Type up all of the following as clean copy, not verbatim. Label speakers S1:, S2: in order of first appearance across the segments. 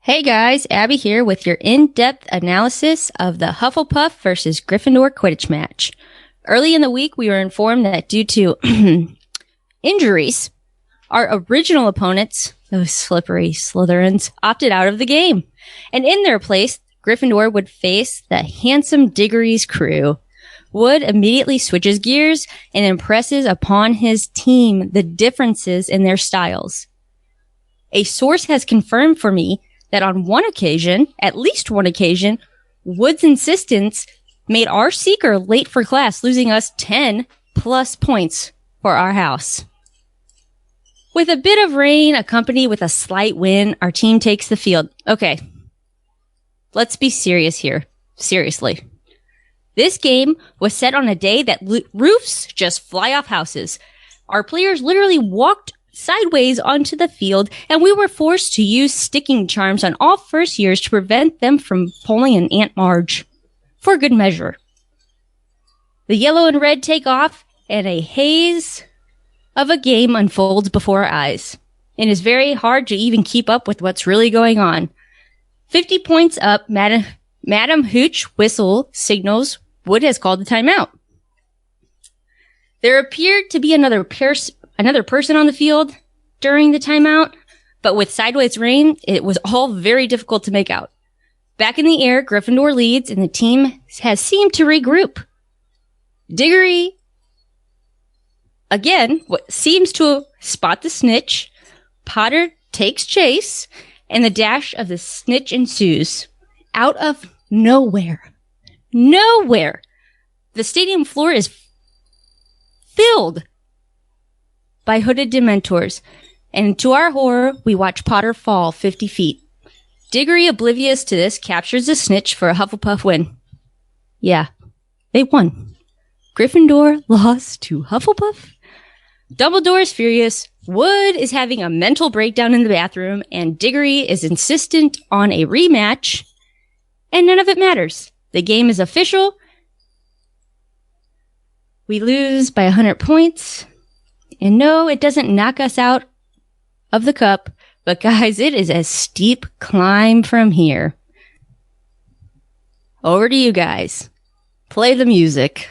S1: Hey guys, Abby here with your in-depth analysis of the Hufflepuff versus Gryffindor Quidditch match. Early in the week, we were informed that due to injuries, our original opponents, those slippery Slytherins, opted out of the game. And in their place, Gryffindor would face the handsome Diggory's crew. Wood immediately switches gears and impresses upon his team the differences in their styles. A source has confirmed for me that on one occasion, at least one occasion, Wood's insistence made our seeker late for class, losing us 10 plus points for our house. With a bit of rain accompanied with a slight wind, our team takes the field. Okay, let's be serious here. Seriously. This game was set on a day that roofs just fly off houses. Our players literally walked sideways onto the field, and we were forced to use sticking charms on all first years to prevent them from pulling an Aunt Marge. For good measure. The yellow and red take off, and a haze of a game unfolds before our eyes. It is very hard to even keep up with what's really going on. 50 points up, Madam Hooch whistle signals Wood has called the timeout. There appeared to be another person on the field during the timeout, but with sideways rain, it was all very difficult to make out. Back in the air, Gryffindor leads, and the team has seemed to regroup. Diggory, again, seems to spot the snitch. Potter takes chase, and the dash of the snitch ensues. Out of nowhere, the stadium floor is filled by hooded Dementors, and to our horror, we watch Potter fall 50 feet. Diggory, oblivious to this, captures the snitch for a Hufflepuff win. Yeah, they won. Gryffindor lost to Hufflepuff. Dumbledore is furious. Wood is having a mental breakdown in the bathroom, and Diggory is insistent on a rematch, and none of it matters. The game is official. We lose by 100 points. And no, it doesn't knock us out of the cup, but guys, it is a steep climb from here. Over to you guys. Play the music.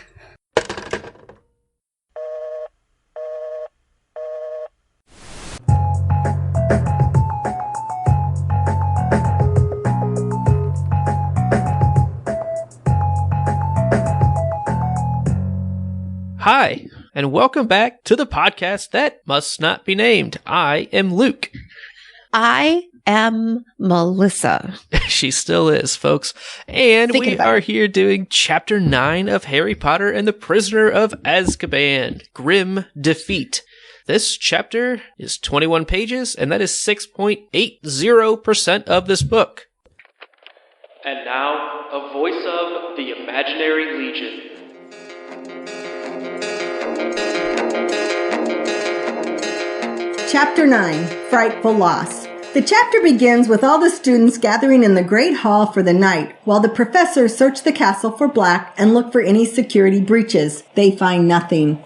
S2: Hi, and welcome back to the podcast that must not be named. I am Luke.
S3: I am Melissa.
S2: She still is, folks. And we are here doing Chapter 9 of Harry Potter and the Prisoner of Azkaban, Grim Defeat. This chapter is 21 pages, and that is 6.80% of this book. And now, a voice of the Imaginary Legion.
S4: Chapter 9, Frightful Loss. The chapter begins with all the students gathering in the Great Hall for the night, while the professors search the castle for Black and look for any security breaches. They find nothing.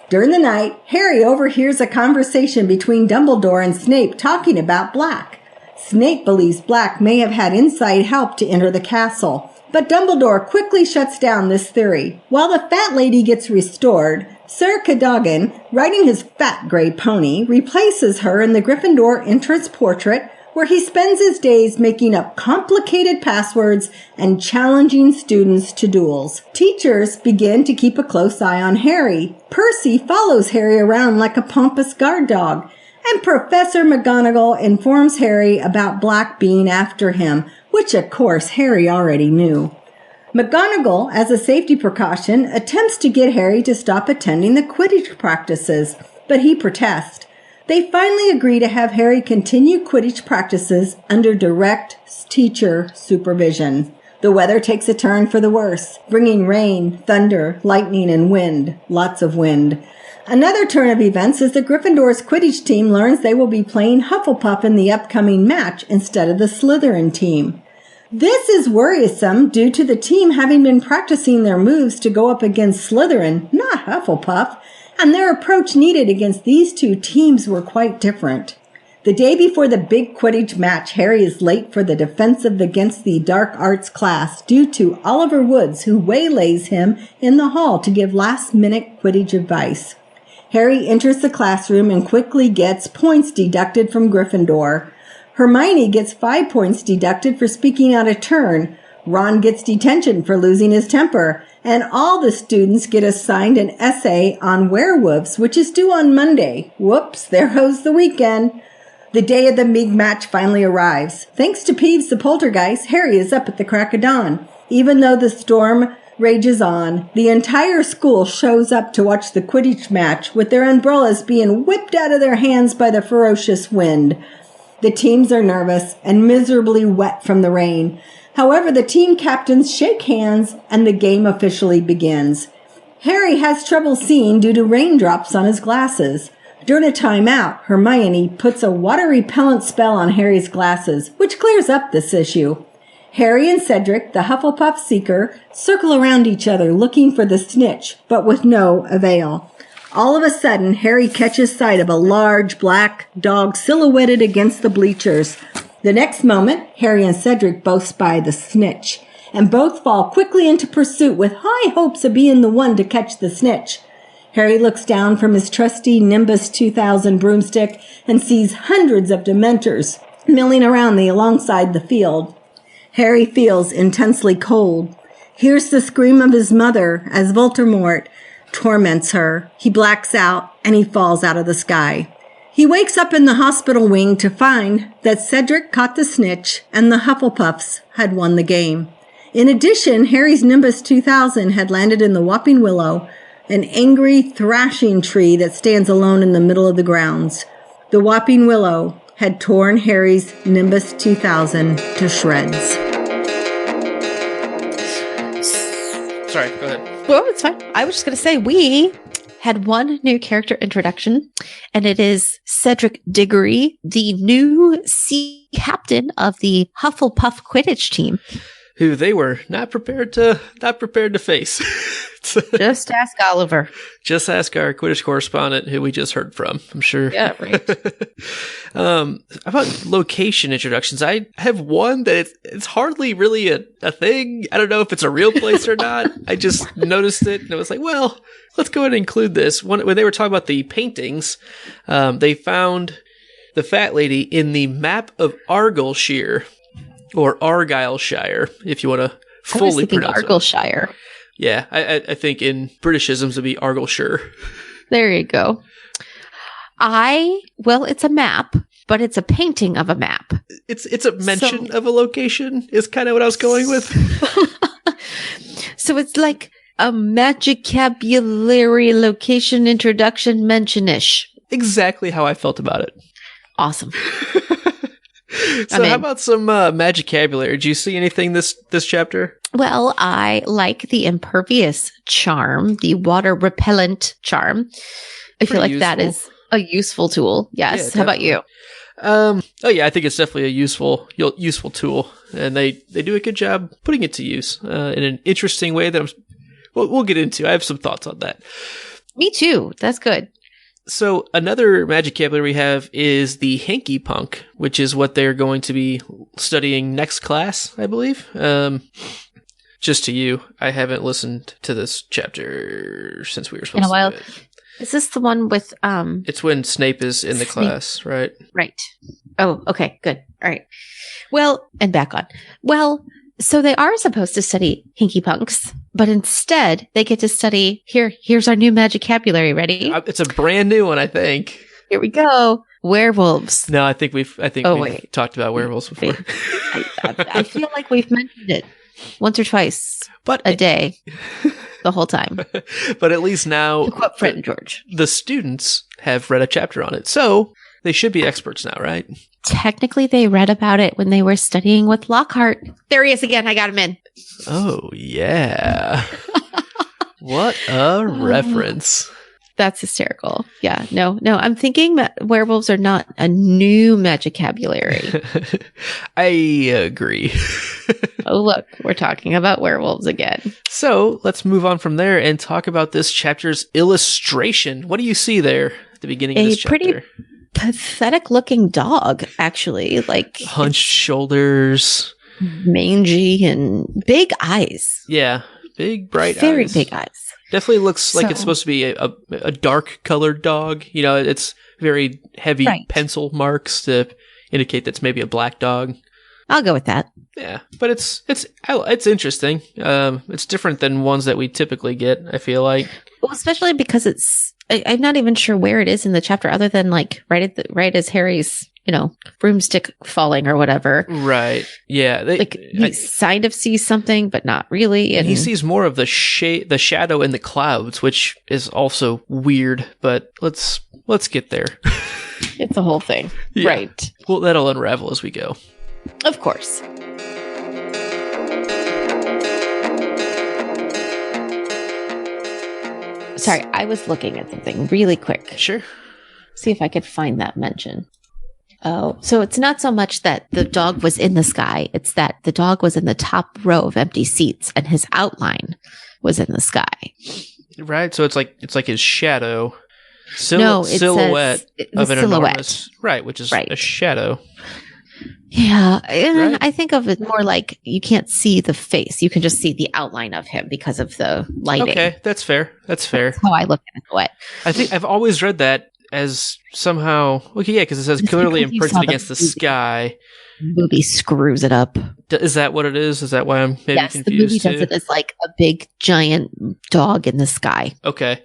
S4: During the night, Harry overhears a conversation between Dumbledore and Snape talking about Black. Snape believes Black may have had inside help to enter the castle, but Dumbledore quickly shuts down this theory. While the fat lady gets restored, Sir Cadogan, riding his fat gray pony, replaces her in the Gryffindor entrance portrait, where he spends his days making up complicated passwords and challenging students to duels. Teachers begin to keep a close eye on Harry. Percy follows Harry around like a pompous guard dog, and Professor McGonagall informs Harry about Black being after him, which of course Harry already knew. McGonagall, as a safety precaution, attempts to get Harry to stop attending the Quidditch practices, but he protests. They finally agree to have Harry continue Quidditch practices under direct teacher supervision. The weather takes a turn for the worse, bringing rain, thunder, lightning, and wind. Lots of wind. Another turn of events is the Gryffindor's Quidditch team learns they will be playing Hufflepuff in the upcoming match instead of the Slytherin team. This is worrisome due to the team having been practicing their moves to go up against Slytherin, not Hufflepuff, and their approach needed against these two teams were quite different. The day before the big Quidditch match, Harry is late for the defensive against the dark arts class due to Oliver Woods, who waylays him in the hall to give last-minute Quidditch advice. Harry enters the classroom and quickly gets points deducted from Gryffindor. Hermione gets 5 points deducted for speaking out of turn. Ron gets detention for losing his temper. And all the students get assigned an essay on werewolves, which is due on Monday. Whoops, there goes the weekend. The day of the big match finally arrives. Thanks to Peeves the poltergeist, Harry is up at the crack of dawn. Even though the storm rages on, the entire school shows up to watch the Quidditch match, with their umbrellas being whipped out of their hands by the ferocious wind. The teams are nervous and miserably wet from the rain. However, the team captains shake hands and the game officially begins. Harry has trouble seeing due to raindrops on his glasses. During a timeout, Hermione puts a water repellent spell on Harry's glasses, which clears up this issue. Harry and Cedric, the Hufflepuff seeker, circle around each other looking for the snitch, but with no avail. All of a sudden, Harry catches sight of a large black dog silhouetted against the bleachers. The next moment, Harry and Cedric both spy the snitch, and both fall quickly into pursuit with high hopes of being the one to catch the snitch. Harry looks down from his trusty Nimbus 2000 broomstick and sees hundreds of Dementors milling around alongside the field. Harry feels intensely cold. Hears the scream of his mother as Voldemort torments her. He blacks out and he falls out of the sky. He wakes up in the hospital wing to find that Cedric caught the snitch and the Hufflepuffs had won the game. In addition, Harry's Nimbus 2000 had landed in the Whopping Willow, an angry, thrashing tree that stands alone in the middle of the grounds. The Whopping Willow had torn Harry's Nimbus 2000 to shreds.
S2: Sorry, go ahead.
S3: Well, it's fine. I was just going to say we had one new character introduction, and it is Cedric Diggory, the new captain of the Hufflepuff Quidditch team.
S2: Who they were not prepared to face.
S3: Just ask Oliver.
S2: Just ask our Quidditch correspondent, who we just heard from. I'm sure.
S3: Yeah, right.
S2: About location introductions, I have one that it's hardly really a thing. I don't know if it's a real place or not. I just noticed it and I was like, well, let's go ahead and include this. When they were talking about the paintings, they found the fat lady in the map of Argyllshire, or Argyllshire, if you want to fully pronounce it.
S3: Argyllshire.
S2: Yeah, I think in Britishisms it'd be Argyllshire.
S3: There you go. It's a map, but it's a painting of a map.
S2: It's a mention of a location is kind of what I was going with.
S3: So it's like a magicabulary location introduction mention-ish.
S2: Exactly how I felt about it.
S3: Awesome.
S2: So how about some magicabulary? Did you see anything this chapter?
S3: Well, I like the impervious charm, the water repellent charm. I feel like that is a useful tool. Yes. Yeah, how about you?
S2: I think it's definitely a useful tool, and they do a good job putting it to use in an interesting way that we'll get into. I have some thoughts on that.
S3: Me too. That's good.
S2: So another magicabulary we have is the hanky punk, which is what they're going to be studying next class, I believe. Just to you, I haven't listened to this chapter since we were supposed
S3: in a while.
S2: To do it.
S3: Is this the one with
S2: It's when Snape is in the class, right?
S3: Right. Oh, okay, good. All right. Well, and back on. Well, so they are supposed to study hinky punks, but instead they get to study here's our new magicabulary. Ready?
S2: It's a brand new one, I think.
S3: Here we go. Werewolves.
S2: No, I think we've talked about werewolves before.
S3: I feel like we've mentioned it once or twice a day the whole time.
S2: But at least now,
S3: to quote Fred and George,
S2: the students have read a chapter on it, so they should be experts now, right?
S3: Technically, they read about it when they were studying with Lockhart. There he is again. I got him in.
S2: Oh, yeah. What a reference.
S3: That's hysterical. Yeah, no. I'm thinking werewolves are not a new magicabulary.
S2: I agree.
S3: Oh, look, we're talking about werewolves again.
S2: So let's move on from there and talk about this chapter's illustration. What do you see there at the beginning of this chapter?
S3: pathetic looking dog, actually. Like
S2: hunched shoulders,
S3: mangy, and big eyes.
S2: Yeah, big bright
S3: Very
S2: eyes.
S3: big eyes.
S2: Definitely looks like it's supposed to be a dark colored dog. You know, it's very heavy pencil marks to indicate that's maybe a black dog.
S3: I'll go with that.
S2: Yeah, but it's interesting. It's different than ones that we typically get, I feel like.
S3: Well, especially because I'm not even sure where it is in the chapter, other than like right as Harry's, broomstick falling or whatever.
S2: Right. Yeah.
S3: He kind of sees something, but not really.
S2: And he sees more of the shadow in the clouds, which is also weird. But let's get there.
S3: It's a whole thing, yeah. Right?
S2: Well, that'll unravel as we go.
S3: Of course. Sorry, I was looking at something really quick.
S2: Sure.
S3: See if I could find that mention. Oh, so it's not so much that the dog was in the sky. It's that the dog was in the top row of empty seats and his outline was in the sky.
S2: Right. So it's like his shadow.
S3: Silhouette
S2: of an enormous, right, which is a shadow.
S3: Yeah, right? I think of it more like you can't see the face. You can just see the outline of him because of the lighting.
S2: Okay, that's fair. That's
S3: how I look at it.
S2: I think I've always read that as somehow, because it says clearly imprinted against the sky.
S3: Movie screws it up.
S2: Is that what it is? Is that why I'm maybe confused?
S3: The movie does it as like a big giant dog in the sky.
S2: Okay.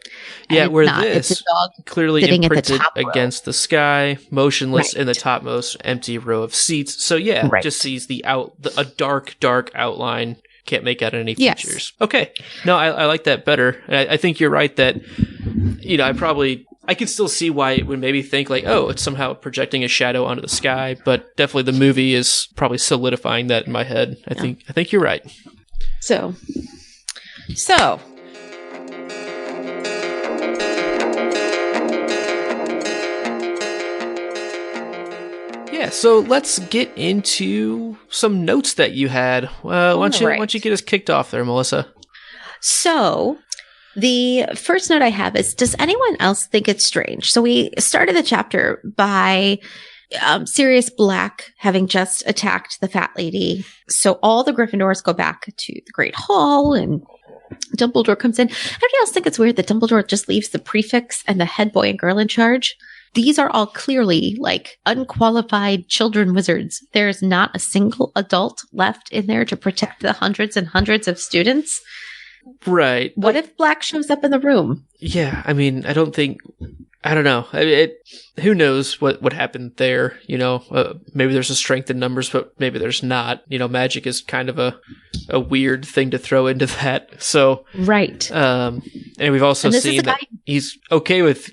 S2: Yeah, where this
S3: it's a dog
S2: clearly imprinted against the sky, motionless in the topmost empty row of seats. So just sees a dark outline. Can't make out any features. Okay. No, I like that better. I think you're right that, I could still see why it would maybe think like, oh, it's somehow projecting a shadow onto the sky, but definitely the movie is probably solidifying that in my head. I think you're right.
S3: So.
S2: Yeah, so let's get into some notes that you had. Why don't you get us kicked off there, Melissa?
S3: So, the first note I have is, does anyone else think it's strange? So we started the chapter by Sirius Black having just attacked the fat lady. So all the Gryffindors go back to the Great Hall and Dumbledore comes in. Everybody else think it's weird that Dumbledore just leaves the prefects and the head boy and girl in charge. These are all clearly like unqualified children wizards. There's not a single adult left in there to protect the hundreds and hundreds of students.
S2: Right.
S3: What if Black shows up in the room?
S2: Yeah, I mean, I don't know. Who knows what happened there? Maybe there's a strength in numbers, but maybe there's not. Magic is kind of a weird thing to throw into that. So
S3: right.
S2: And we've also seen that he's okay with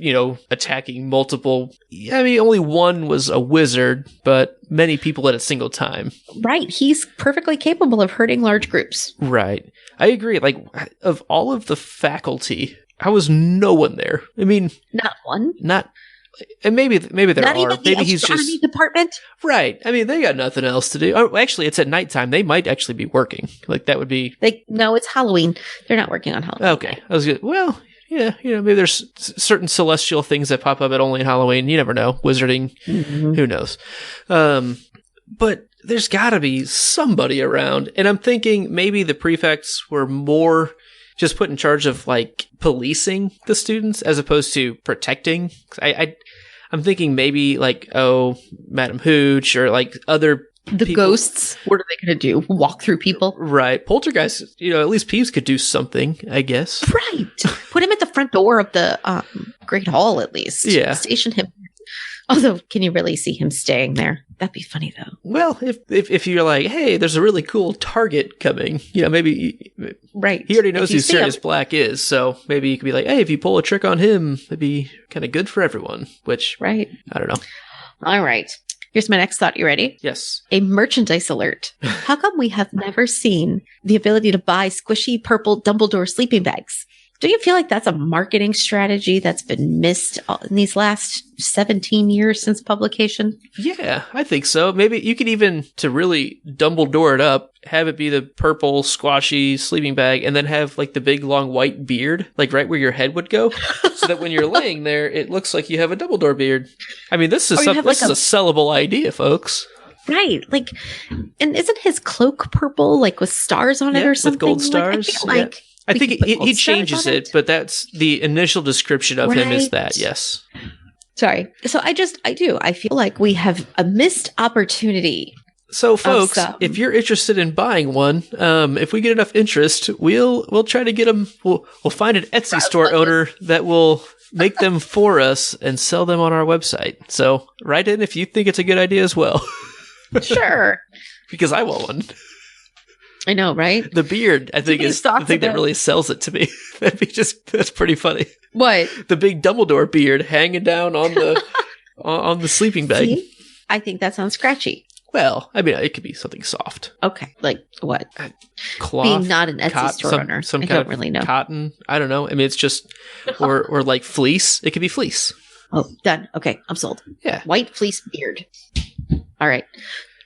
S2: attacking multiple. I mean, only one was a wizard, but many people at a single time.
S3: Right. He's perfectly capable of hurting large groups.
S2: Right. I agree. Like, of all of the faculty, how was no one there? I mean,
S3: not one.
S2: And maybe there
S3: not
S2: are.
S3: Even the
S2: maybe he's just
S3: department.
S2: Right. I mean, they got nothing else to do. Oh, actually, it's at nighttime. They might actually be working. Like that would be.
S3: No, it's Halloween. They're not working on Halloween.
S2: Okay. I was good. Well, yeah. Maybe there's certain celestial things that pop up at only Halloween. You never know. Wizarding. Mm-hmm. Who knows? But there's got to be somebody around, and I'm thinking maybe the prefects were more just put in charge of like policing the students as opposed to protecting. I'm thinking maybe like, Madam Hooch or like other people.
S3: Ghosts. What are they going to do? Walk through people?
S2: Right. Poltergeist, at least Peeves could do something, I guess.
S3: Right. Put him at the front door of the Great Hall at least.
S2: Yeah.
S3: Station him. Although, can you really see him staying there? That'd be funny, though.
S2: Well, if you're like, hey, there's a really cool target coming, maybe
S3: right.
S2: He already knows who Sirius Black is, so maybe you could be like, hey, if you pull a trick on him, it'd be kind of good for everyone. Which,
S3: right?
S2: I don't know.
S3: All right. Here's my next thought. You ready?
S2: Yes.
S3: A merchandise alert. How come we have never seen the ability to buy squishy purple Dumbledore sleeping bags? Do you feel like that's a marketing strategy that's been missed in these last 17 years since publication?
S2: Yeah, I think so. Maybe you could even, to really Dumbledore it up, have it be the purple, squashy sleeping bag, and then have like the big, long white beard, like right where your head would go, so that when you're laying there, it looks like you have a Dumbledore beard. I mean, this is a sellable idea, folks.
S3: Right. Like, and isn't his cloak purple, like with stars on it or something?
S2: With gold stars.
S3: Like,
S2: I think he changes it, but that's the initial description of him is that, yes.
S3: Sorry. So I feel like we have a missed opportunity.
S2: So folks, if you're interested in buying one, if we get enough interest, we'll try to get them. We'll find an Etsy store owner that will make them for us and sell them on our website. So write in if you think it's a good idea as well.
S3: Sure.
S2: Because I want one.
S3: I know, right?
S2: The beard, I think, is the thing that really sells it to me. That's pretty funny.
S3: What?
S2: The big Dumbledore beard hanging down on the on the sleeping bag.
S3: See? I think that sounds scratchy.
S2: Well, I mean, it could be something soft.
S3: Okay, like what?
S2: Cloth.
S3: Being not an Etsy store owner,
S2: some
S3: I
S2: kind
S3: don't really know.
S2: Cotton. I don't know. I mean, it's just or like fleece. It could be fleece.
S3: Oh, done. Okay, I'm sold.
S2: Yeah,
S3: white fleece beard. All right.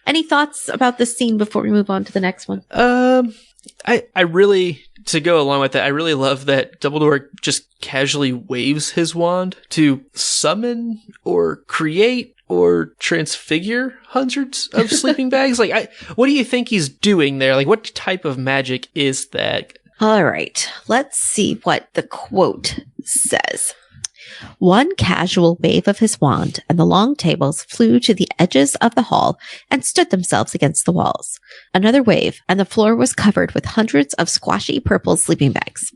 S3: Any thoughts about this scene before we move on to the next one?
S2: I really, to go along with that, I really love that Dumbledore just casually waves his wand to summon or create or transfigure hundreds of sleeping bags. Like, what do you think he's doing there? Like, what type of magic is that?
S3: All right. Let's see what the quote says. One casual wave of his wand, and the long tables flew to the edges of the hall and stood themselves against the walls. Another wave, and the floor was covered with hundreds of squashy purple sleeping bags.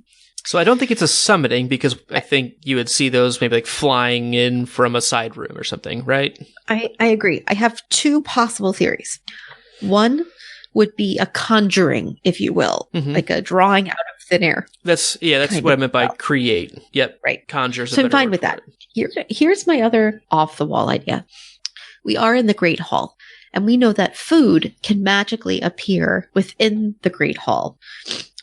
S2: So I don't think it's a summoning, because I think you would see those maybe like flying in from a side room or something, right?
S3: I agree. I have two possible theories. One would be a conjuring, if you will, like a drawing out of thin air.
S2: That's what I meant by create. Yep.
S3: Right.
S2: Conjures.
S3: So I'm fine with that. Here's my other off the wall idea. We are in the Great Hall, and we know that food can magically appear within the Great Hall.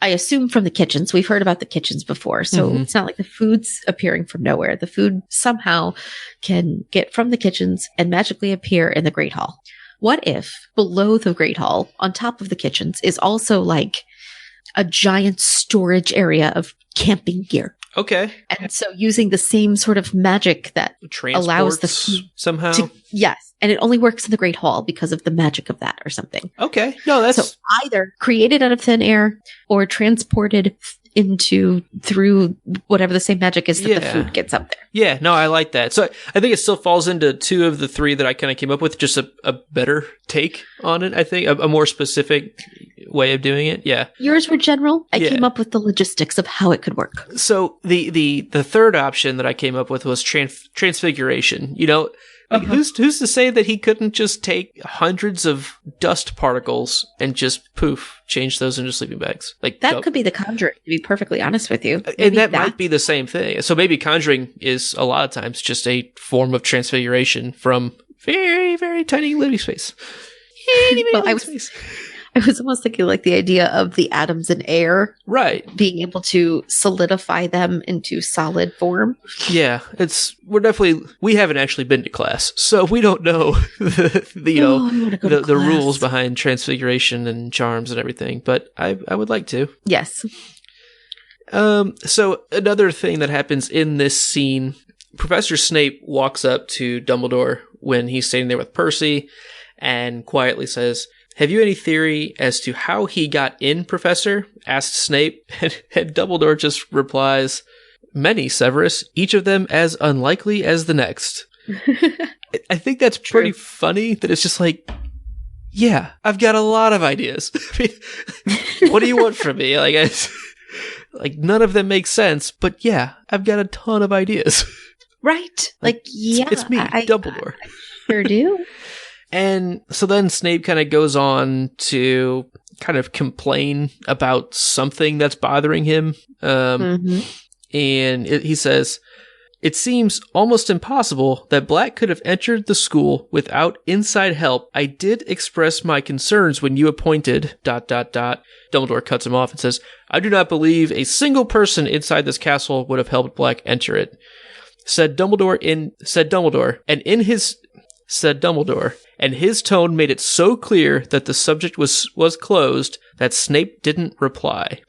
S3: I assume from the kitchens. We've heard about the kitchens before, so it's not like the food's appearing from nowhere. The food somehow can get from the kitchens and magically appear in the Great Hall. What if below the Great Hall, on top of the kitchens, is also like a giant storage area of camping gear?
S2: Okay.
S3: And so using the same sort of magic that allows the food
S2: somehow.
S3: Yes. And it only works in the Great Hall because of the magic of that or something.
S2: Okay. No, that's
S3: so either created out of thin air or transported through whatever the same magic is that the food gets up there.
S2: Yeah, no, I like that. So I think it still falls into two of the three that I kind of came up with, just a better take on it, I think, a more specific way of doing it. Yeah.
S3: Yours were general. I came up with the logistics of how it could work.
S2: So the third option that I came up with was transfiguration. You know, like, who's to say that he couldn't just take hundreds of dust particles and just poof, change those into sleeping bags? Like
S3: that could be the conjuring, to be perfectly honest with you.
S2: And that might be the same thing. So maybe conjuring is a lot of times just a form of transfiguration from very, very tiny living space.
S3: I was almost thinking like the idea of the atoms in air.
S2: Right.
S3: Being able to solidify them into solid form.
S2: Yeah. We haven't actually been to class, so we don't know the rules behind transfiguration and charms and everything, but I would like to.
S3: Yes.
S2: So another thing that happens in this scene, Professor Snape walks up to Dumbledore when he's sitting there with Percy and quietly says, "Have you any theory as to how he got in, Professor?" asked Snape, and Dumbledore just replies, "Many, Severus, each of them as unlikely as the next." I think that's pretty funny that it's just like, yeah, I've got a lot of ideas. I mean, what do you want from me? Like none of them make sense, but yeah, I've got a ton of ideas.
S3: Right. Like, yeah.
S2: It's me, Dumbledore.
S3: I sure do.
S2: And so then Snape kind of goes on to kind of complain about something that's bothering him. And he says, It seems almost impossible that Black could have entered the school without inside help. I did express my concerns when you appointed... ... Dumbledore cuts him off and says, I do not believe a single person inside this castle would have helped Black enter it. Said Dumbledore, and his tone made it so clear that the subject was closed that Snape didn't reply.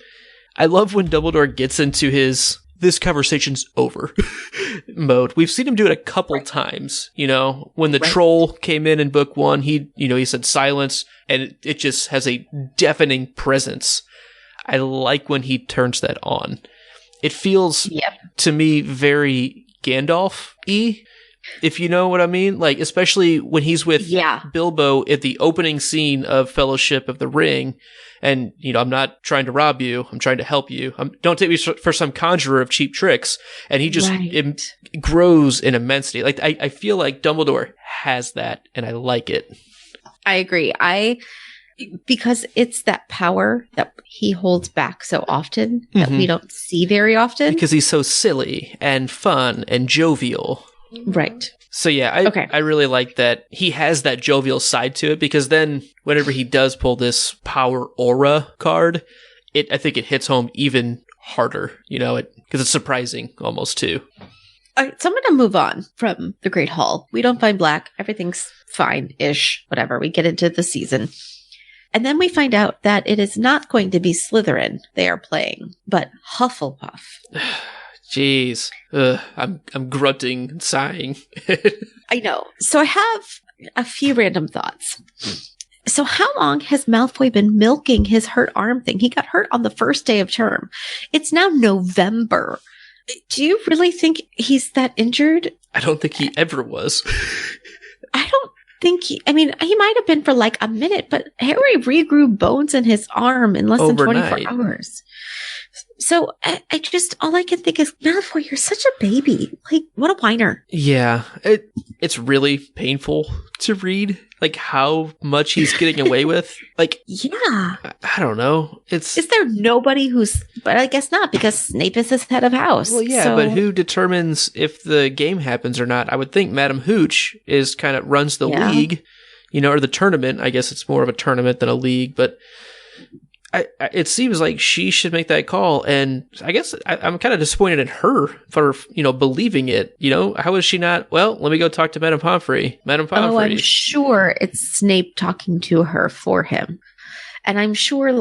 S2: I love when Dumbledore gets into his this conversation's over mode. We've seen him do it a couple times, when the troll came in book 1, he said silence, and it just has a deafening presence. I like when he turns that on. It feels to me very Gandalf-y, if you know what I mean. Like, especially when he's with Bilbo at the opening scene of Fellowship of the Ring. And, I'm not trying to rob you. I'm trying to help you. Don't take me for some conjurer of cheap tricks. And he just it grows in immensity. Like, I feel like Dumbledore has that, and I like it.
S3: I agree. Because it's that power that he holds back so often that we don't see very often. Because
S2: he's so silly and fun and jovial.
S3: Right.
S2: So I really like that he has that jovial side to it, because then whenever he does pull this power aura card, I think it hits home even harder, because it's surprising almost too.
S3: All right, so I'm going to move on from the Great Hall. We don't find Black. Everything's fine-ish, whatever. We get into the season. And then we find out that it is not going to be Slytherin they are playing, but Hufflepuff.
S2: Jeez. I'm grunting and sighing.
S3: I know. So I have a few random thoughts. So how long has Malfoy been milking his hurt arm thing? He got hurt on the first day of term. It's now November. Do you really think he's that injured?
S2: I don't think he ever was.
S3: I don't think he might have been for like a minute, but Harry regrew bones in his arm in less than 24 hours. So I just, all I can think is, Malfoy, you're such a baby. Like, what a whiner.
S2: Yeah, it's really painful to read, like, how much he's getting away with. Like,
S3: yeah.
S2: I don't know.
S3: Is there nobody but I guess not, because Snape is his head of house.
S2: Well, yeah, but who determines if the game happens or not? I would think Madam Hooch runs the league, or the tournament. I guess it's more of a tournament than a league, but it seems like she should make that call, and I guess I'm kind of disappointed in her for, believing it. How is she not? Well, let me go talk to Madame Pomfrey. Madame Pomfrey.
S3: Oh, I'm sure it's Snape talking to her for him. And I'm sure,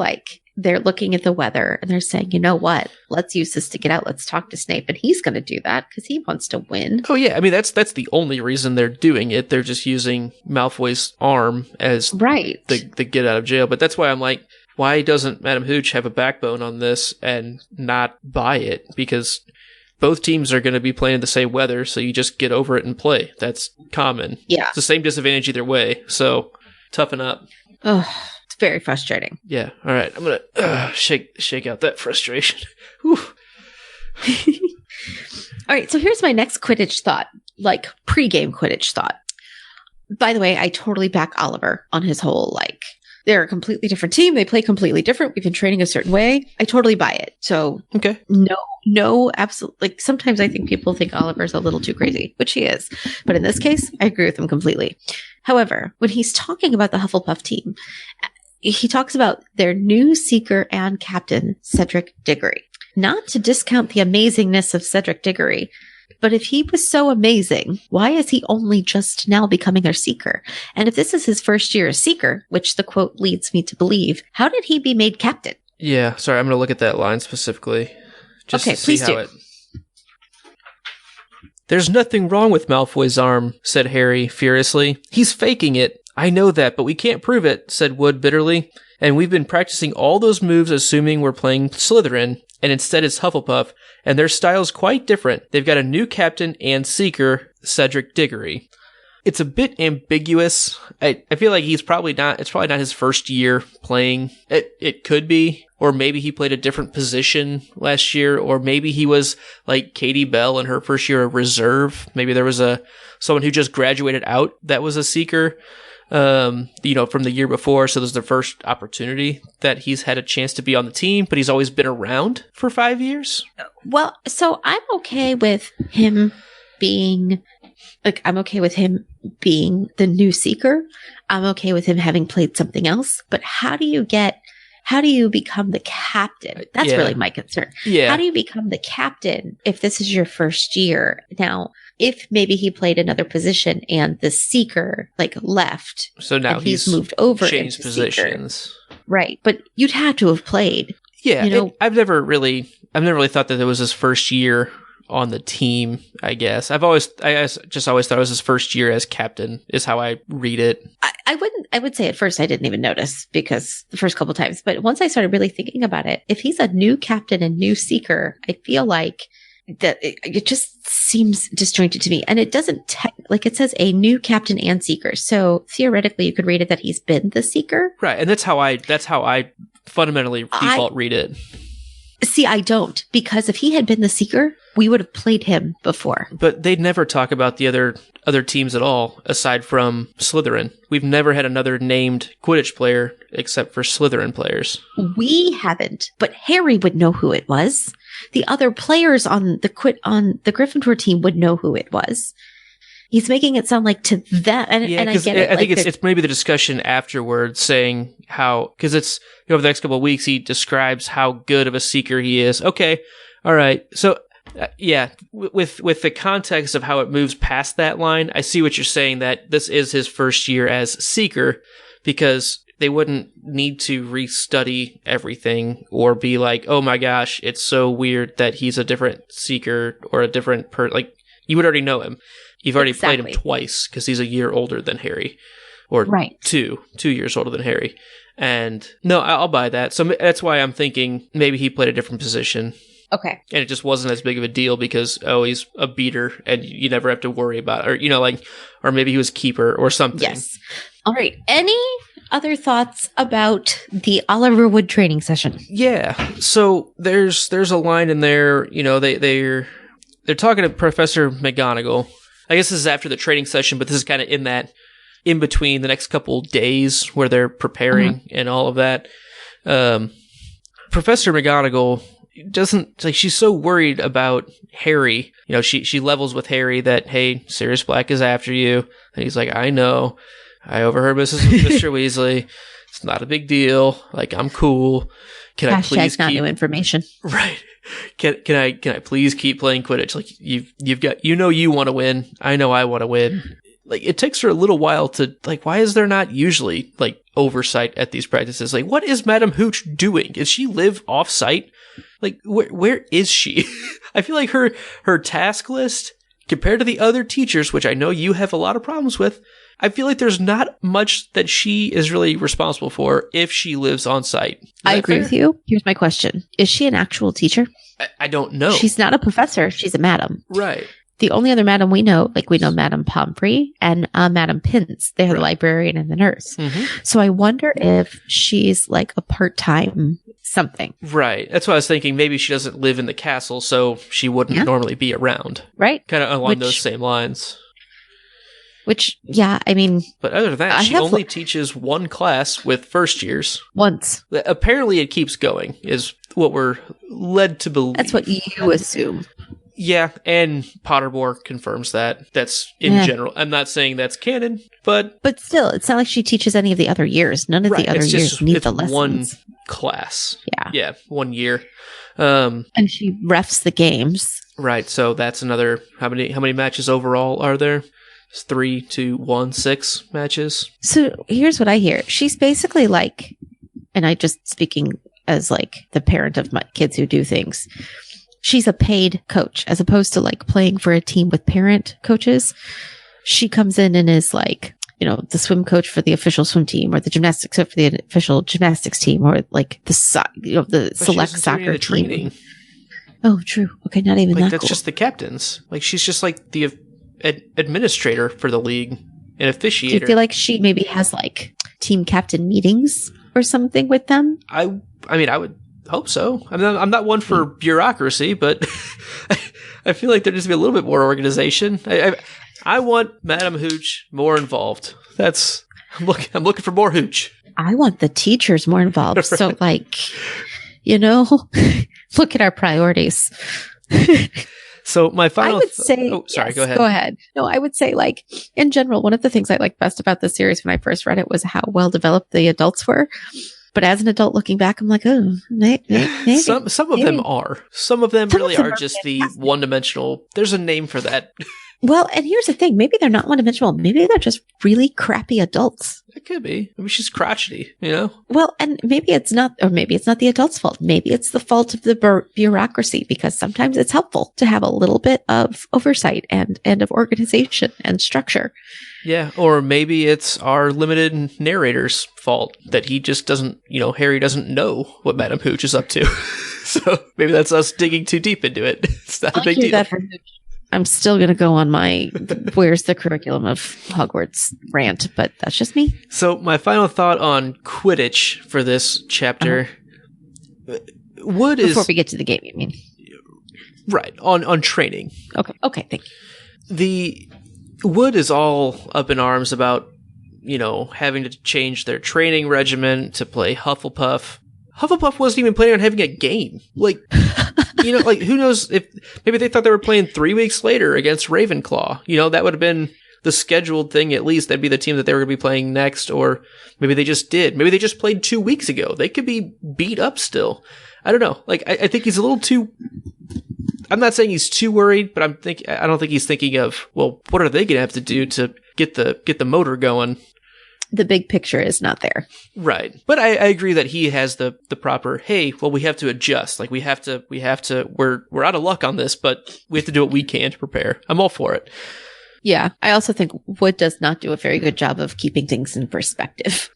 S3: they're looking at the weather and they're saying, you know what? Let's use this to get out. Let's talk to Snape. And he's going to do that because he wants to win.
S2: Oh, yeah. I mean, that's the only reason they're doing it. They're just using Malfoy's arm as the get out of jail. But that's why I'm like, why doesn't Madam Hooch have a backbone on this and not buy it? Because both teams are going to be playing the same weather, so you just get over it and play. That's common.
S3: Yeah.
S2: It's the same disadvantage either way, so toughen up.
S3: Oh, it's very frustrating.
S2: Yeah. All right. I'm going to shake out that frustration. Whew.
S3: All right, so here's my next Quidditch thought, pre-game Quidditch thought. By the way, I totally back Oliver on his whole, they're a completely different team. They play completely different. We've been training a certain way. I totally buy it. So,
S2: okay.
S3: No, absolutely. Sometimes I think people think Oliver's a little too crazy, which he is. But in this case, I agree with him completely. However, when he's talking about the Hufflepuff team, he talks about their new seeker and captain, Cedric Diggory. Not to discount the amazingness of Cedric Diggory, but if he was so amazing, why is he only just now becoming our seeker? And if this is his first year as seeker, which the quote leads me to believe, how did he be made captain?
S2: Yeah, sorry, I'm going to look at that line specifically. Just to see
S3: please
S2: how
S3: do.
S2: There's nothing wrong with Malfoy's arm, said Harry furiously. He's faking it. I know that, but we can't prove it, said Wood bitterly. And we've been practicing all those moves assuming we're playing Slytherin, and instead it's Hufflepuff, and their style's quite different. They've got a new captain and seeker, Cedric Diggory. It's a bit ambiguous. I feel like it's probably not his first year playing. It could be, or maybe he played a different position last year, or maybe he was like Katie Bell in her first year of reserve. Maybe there was someone who just graduated out that was a seeker. from the year before. So this is the first opportunity that he's had a chance to be on the team, but he's always been around for 5 years.
S3: Well, so I'm okay with him being the new Seeker. I'm okay with him having played something else. But how do you become the captain? That's really my concern.
S2: Yeah.
S3: How do you become the captain if this is your first year? Now, if maybe he played another position and the Seeker left.
S2: So now
S3: he's moved over,
S2: changed positions.
S3: Seeker. Right. But you'd have to have played.
S2: Yeah. I've never really thought that it was his first year on the team, I guess. I just always thought it was his first year as captain is how I read it.
S3: I would say at first I didn't even notice because the first couple times, but once I started really thinking about it, if he's a new captain and new Seeker, I feel like that it just seems disjointed to me. And it doesn't it says a new captain and Seeker. So theoretically you could read it that he's been the Seeker.
S2: Right. And that's how I fundamentally default read it.
S3: See, I don't, because if he had been the Seeker, we would have played him before.
S2: But they'd never talk about the other teams at all, aside from Slytherin. We've never had another named Quidditch player except for Slytherin players.
S3: We haven't, but Harry would know who it was. The other players on the Gryffindor team would know who it was. He's making it sound like to them, and I get it.
S2: I think it's maybe the discussion afterwards saying how, because it's, over the next couple of weeks, he describes how good of a Seeker he is. Okay, all right. So, with the context of how it moves past that line, I see what you're saying, that this is his first year as Seeker, because they wouldn't need to restudy everything or be like, oh my gosh, it's so weird that he's a different Seeker or a different you would already know him. You've already played him twice because he's a year older than Harry, or two years older than Harry. And no, I'll buy that. So that's why I'm thinking maybe he played a different position.
S3: Okay.
S2: And it just wasn't as big of a deal because, he's a beater and you never have to worry about it. Or, or maybe he was keeper or something.
S3: Yes. All right. Any other thoughts about the Oliver Wood training session?
S2: Yeah. So there's a line in there, they're talking to Professor McGonagall. I guess this is after the training session, but this is kind of in between the next couple days where they're preparing and all of that. Professor McGonagall she's so worried about Harry. She levels with Harry that, hey, Sirius Black is after you. And he's like, I know. I overheard Mr. Weasley. It's not a big deal. I'm cool. Can I please
S3: not new information.
S2: Right. Can I please keep playing Quidditch? You've got, you want to win. I know I want to win. It takes her a little while to, why is there not usually, oversight at these practices? What is Madame Hooch doing? Does she live off-site? Where is she? I feel like her task list, compared to the other teachers, which I know you have a lot of problems with, I feel like there's not much that she is really responsible for if she lives on site.
S3: I agree with you. Here's my question. Is she an actual teacher?
S2: I don't know.
S3: She's not a professor. She's a madam.
S2: Right.
S3: The only other madam we know, we know Madame Pomfrey and Madame Pins. They're the librarian and the nurse. Mm-hmm. So I wonder if she's a part-time something.
S2: Right. That's what I was thinking. Maybe she doesn't live in the castle, so she wouldn't normally be around.
S3: Right.
S2: Kind of along those same lines.
S3: Which, I mean...
S2: But other than that, she only teaches one class with first years.
S3: Once.
S2: Apparently it keeps going, is what we're led to believe.
S3: That's what you assume.
S2: Yeah, and Pottermore confirms that. That's in general. I'm not saying that's canon, but...
S3: But still, it's not like she teaches any of the other years. None of the other years need the lessons.
S2: One class.
S3: Yeah.
S2: Yeah, 1 year.
S3: And she refs the games.
S2: Right, so that's another... How many matches overall are there? 3, 2, 1, 6 matches.
S3: So here's what I hear. She's basically and I just speaking as the parent of my kids who do things. She's a paid coach as opposed to playing for a team with parent coaches. She comes in and is the swim coach for the official swim team or the gymnastics coach for the official gymnastics team or the select soccer team. Oh, true. Okay. Not even that.
S2: That's
S3: cool.
S2: Just the captains. She's just the administrator for the league and officiator.
S3: Do you feel like she maybe has team captain meetings or something with them?
S2: I mean, I would hope so. I'm not one for bureaucracy, but I feel like there needs to be a little bit more organization. I want Madame Hooch more involved. That's I'm looking for more hooch.
S3: I want the teachers more involved.
S2: Right.
S3: So, like, look at our priorities.
S2: So my final,
S3: I would say,
S2: go ahead.
S3: Go ahead. No, I would say, like, in general, one of the things I liked best about the series when I first read it was how well developed the adults were. But as an adult looking back, I'm like, oh, maybe.
S2: Some of them are. Some of them really are just the one-dimensional. There's a name for that.
S3: Well, and here's the thing. Maybe they're not one-dimensional. Maybe they're just really crappy adults.
S2: It could be. Maybe she's crotchety,
S3: Well, and maybe it's not the adult's fault. Maybe it's the fault of the bureaucracy, because sometimes it's helpful to have a little bit of oversight and of organization and structure.
S2: Yeah, or maybe it's our limited narrator's fault that he just doesn't, Harry doesn't know what Madame Hooch is up to. So maybe that's us digging too deep into it. It's not a big deal.
S3: I'm still going to go on my where's the curriculum of Hogwarts rant, but that's just me.
S2: So my final thought on Quidditch for this chapter. Wood is...
S3: Before we get to the game, you mean?
S2: Right, on training.
S3: Okay, thank you.
S2: The Wood is all up in arms about, having to change their training regimen to play Hufflepuff. Hufflepuff wasn't even planning on having a game. Like... who knows if maybe they thought they were playing 3 weeks later against Ravenclaw. That would have been the scheduled thing. At least that'd be the team that they were going to be playing next. Or maybe they just did. Maybe they just played 2 weeks ago. They could be beat up still. I don't know. Like, I think he's a little too... I'm not saying he's too worried, but I don't think he's thinking of, well, what are they going to have to do to get the motor going?
S3: The big picture is not there.
S2: Right. But I agree that he has the proper, hey, well, we have to adjust. Like, we're out of luck on this, but we have to do what we can to prepare. I'm all for it.
S3: Yeah. I also think Wood does not do a very good job of keeping things in perspective.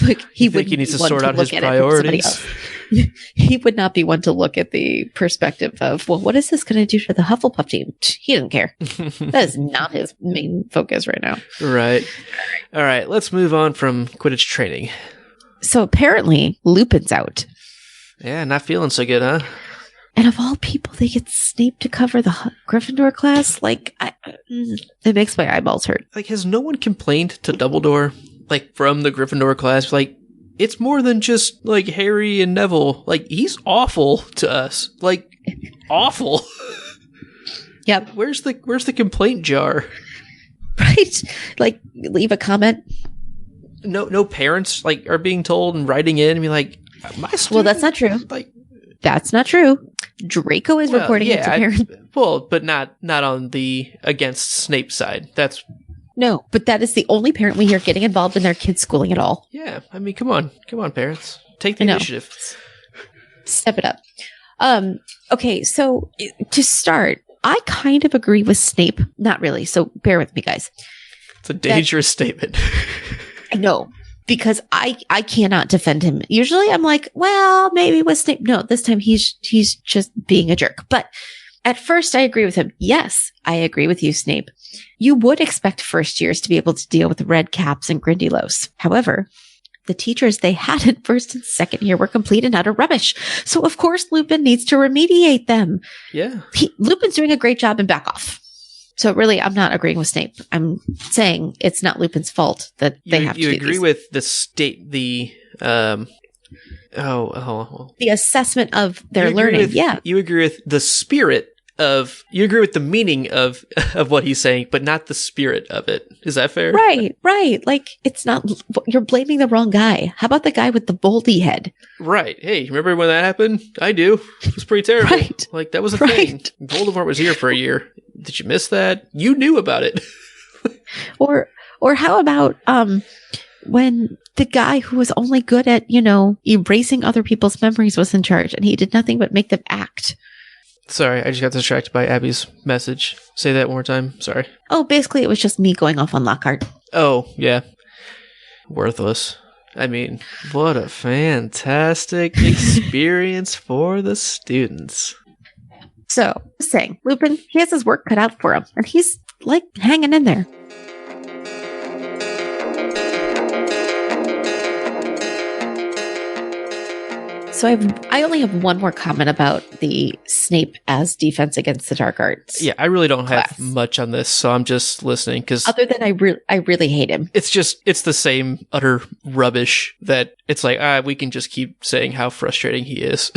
S3: Like, he
S2: needs to sort out his priorities.
S3: He would not be one to look at the perspective of, well, what is this going to do to the Hufflepuff team? He doesn't care. That is not his main focus right now.
S2: Right. All right. Let's move on from Quidditch training.
S3: So apparently Lupin's out.
S2: Yeah, not feeling so good, huh?
S3: And of all people, they get Snape to cover the Gryffindor class? Like, it makes my eyeballs hurt.
S2: Like, has no one complained to Dumbledore, like, from the Gryffindor class? Like, it's more than just, like, Harry and Neville. Like, he's awful to us. Like, awful.
S3: Yep.
S2: Where's the complaint jar?
S3: Right? Like, leave a comment.
S2: No parents, like, are being told and writing in and be like, my student,
S3: well, that's not true.
S2: Like,
S3: that's not true. Draco is reporting it to parents.
S2: But not on the against Snape side. That's
S3: no, but that is the only parent we hear getting involved in their kids' schooling at all.
S2: Yeah, I mean, come on, parents, take the initiative.
S3: Step it up. Okay, so to start, I kind of agree with Snape. Not really. So bear with me, guys.
S2: It's a dangerous statement.
S3: I know. Because I cannot defend him. Usually I'm like, well, maybe with Snape. No, this time he's just being a jerk. But at first I agree with him. Yes, I agree with you, Snape. You would expect first years to be able to deal with red caps and Grindylows. However, the teachers they had in first and second year were complete and utter rubbish. So of course Lupin needs to remediate them.
S2: Yeah.
S3: Lupin's doing a great job and back off. So really, I'm not agreeing with Snape. I'm saying it's not Lupin's fault that they have to do
S2: You agree with the the
S3: assessment of their learning. Yeah.
S2: You agree with the spirit of, you agree with the meaning of what he's saying, but not the spirit of it. Is that fair?
S3: Right. Like, it's not, you're blaming the wrong guy. How about the guy with the boldy head?
S2: Right. Hey, remember when that happened? I do. It was pretty terrible.
S3: Right.
S2: Like, that was a thing. Voldemort was here for a year. Did you miss that? You knew about it.
S3: Or how about, when the guy who was only good at, erasing other people's memories was in charge and he did nothing but make them act.
S2: Sorry, I just got distracted by Abby's message. Say that one more time. Sorry.
S3: Oh, basically it was just me going off on Lockhart.
S2: Oh, yeah. Worthless. I mean, what a fantastic experience for the students.
S3: So, saying, Lupin, he has his work cut out for him, and he's, like, hanging in there. So I only have one more comment about the Snape as defense against the dark arts.
S2: Yeah, I really don't
S3: class.
S2: have much on this, so I'm just listening because
S3: other than I really hate him.
S2: It's the same utter rubbish that it's like we can just keep saying how frustrating he is.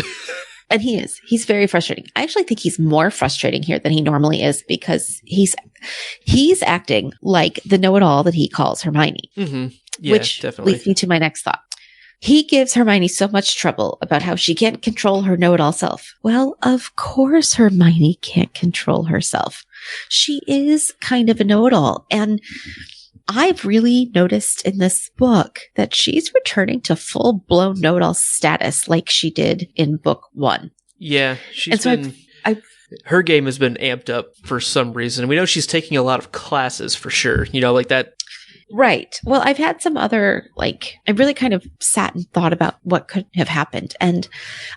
S3: And he is. He's very frustrating. I actually think he's more frustrating here than he normally is because he's acting like the know-it-all that he calls Hermione.
S2: Mm-hmm. Yeah,
S3: which
S2: definitely
S3: leads me to my next thought. He gives Hermione so much trouble about how she can't control her know-it-all self. Well, of course Hermione can't control herself. She is kind of a know-it-all. And I've really noticed in this book that she's returning to full-blown know-it-all status like she did in book 1.
S2: Yeah, her game has been amped up for some reason. We know she's taking a lot of classes for sure. Like that.
S3: Right. Well, I've had some other, I really kind of sat and thought about what could have happened. And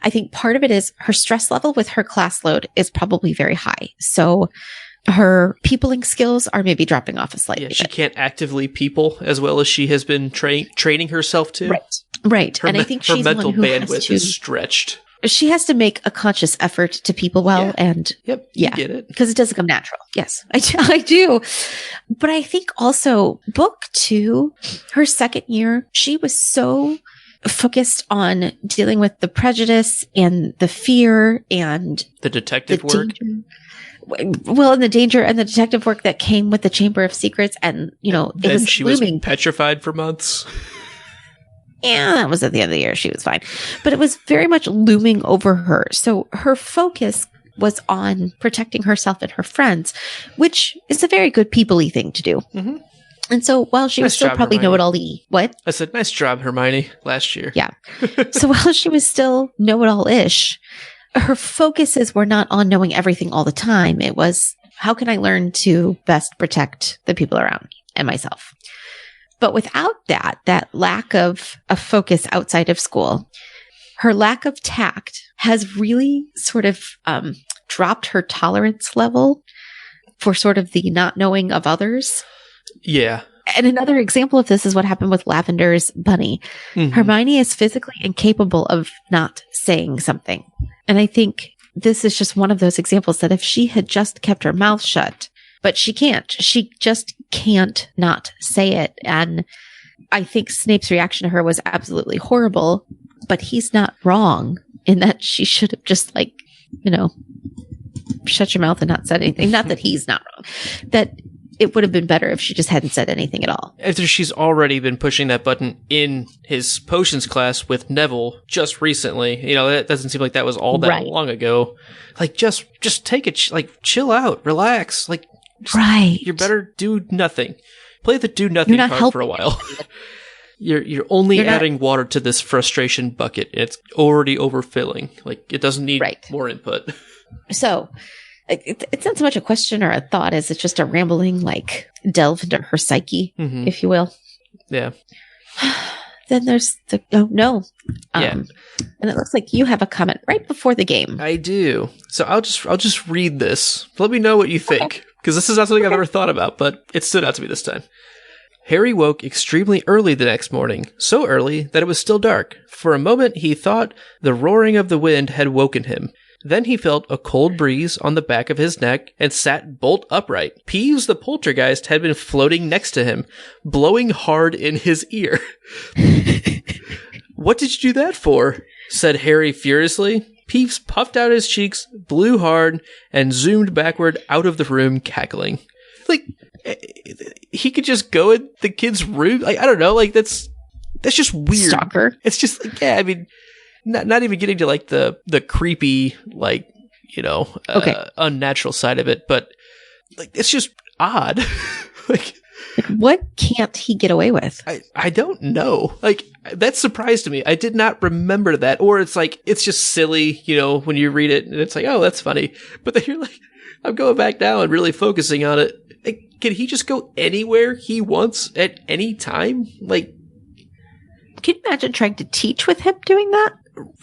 S3: I think part of it is her stress level with her class load is probably very high. So her peopling skills are maybe dropping off a slightly.
S2: Yeah, she can't actively people as well as she has been training herself to.
S3: Right.
S2: And I think her mental bandwidth is stretched.
S3: She has to make a conscious effort to people well.
S2: Yeah.
S3: And
S2: you get it.
S3: Because it doesn't come natural. Yes, I do. But I think also book 2, her second year, she was so focused on dealing with the prejudice and the fear and
S2: the detective work.
S3: Well, and the danger and the detective work that came with the Chamber of Secrets. And, it was
S2: she
S3: looming.
S2: was petrified for months.
S3: Yeah, that was at the end of the year. She was fine. But it was very much looming over her. So her focus was on protecting herself and her friends, which is a very good people-y thing to do.
S2: Mm-hmm.
S3: And so while she was still probably know-it-all-y. What?
S2: I said, nice job, Hermione, last year.
S3: Yeah. So while she was still know-it-all-ish, her focuses were not on knowing everything all the time. It was, how can I learn to best protect the people around me and myself? But without that lack of a focus outside of school, her lack of tact has really sort of dropped her tolerance level for sort of the not knowing of others.
S2: Yeah.
S3: And another example of this is what happened with Lavender's bunny. Mm-hmm. Hermione is physically incapable of not saying something. And I think this is just one of those examples that if she had just kept her mouth shut, but she can't. She just can't not say it. And I think Snape's reaction to her was absolutely horrible, but he's not wrong in that she should have just shut your mouth and not said anything. Not that he's not wrong. That it would have been better if she just hadn't said anything at all.
S2: After she's already been pushing that button in his potions class with Neville just recently. That doesn't seem like that was all that long ago. Just take it, chill out, relax. You better do nothing. Play the do nothing card for a while. You're only adding water to this frustration bucket. It's already overfilling. It doesn't need more input.
S3: So it's not so much a question or a thought as it's just a rambling, delve into her psyche, if you will.
S2: Yeah.
S3: Then there's the and it looks like you have a comment right before the game.
S2: I do. So I'll just read this. Let me know what you think, because this is not something I've ever thought about, but it stood out to me this time. Harry woke extremely early the next morning, so early that it was still dark. For a moment he thought the roaring of the wind had woken him. Then he felt a cold breeze on the back of his neck and sat bolt upright. Peeves the poltergeist had been floating next to him, blowing hard in his ear. "What did you do that for?" said Harry furiously. Peeves puffed out his cheeks, blew hard, and zoomed backward out of the room, cackling. He could just go in the kid's room? I don't know, that's just weird.
S3: Stalker.
S2: It's just, not even getting to the creepy, unnatural side of it, but it's just odd.
S3: What can't he get away with?
S2: I don't know. That surprised me. I did not remember that. Or it's just silly, when you read it and it's oh, that's funny. But then you're I'm going back now and really focusing on it. Can he just go anywhere he wants at any time?
S3: Can you imagine trying to teach with him doing that?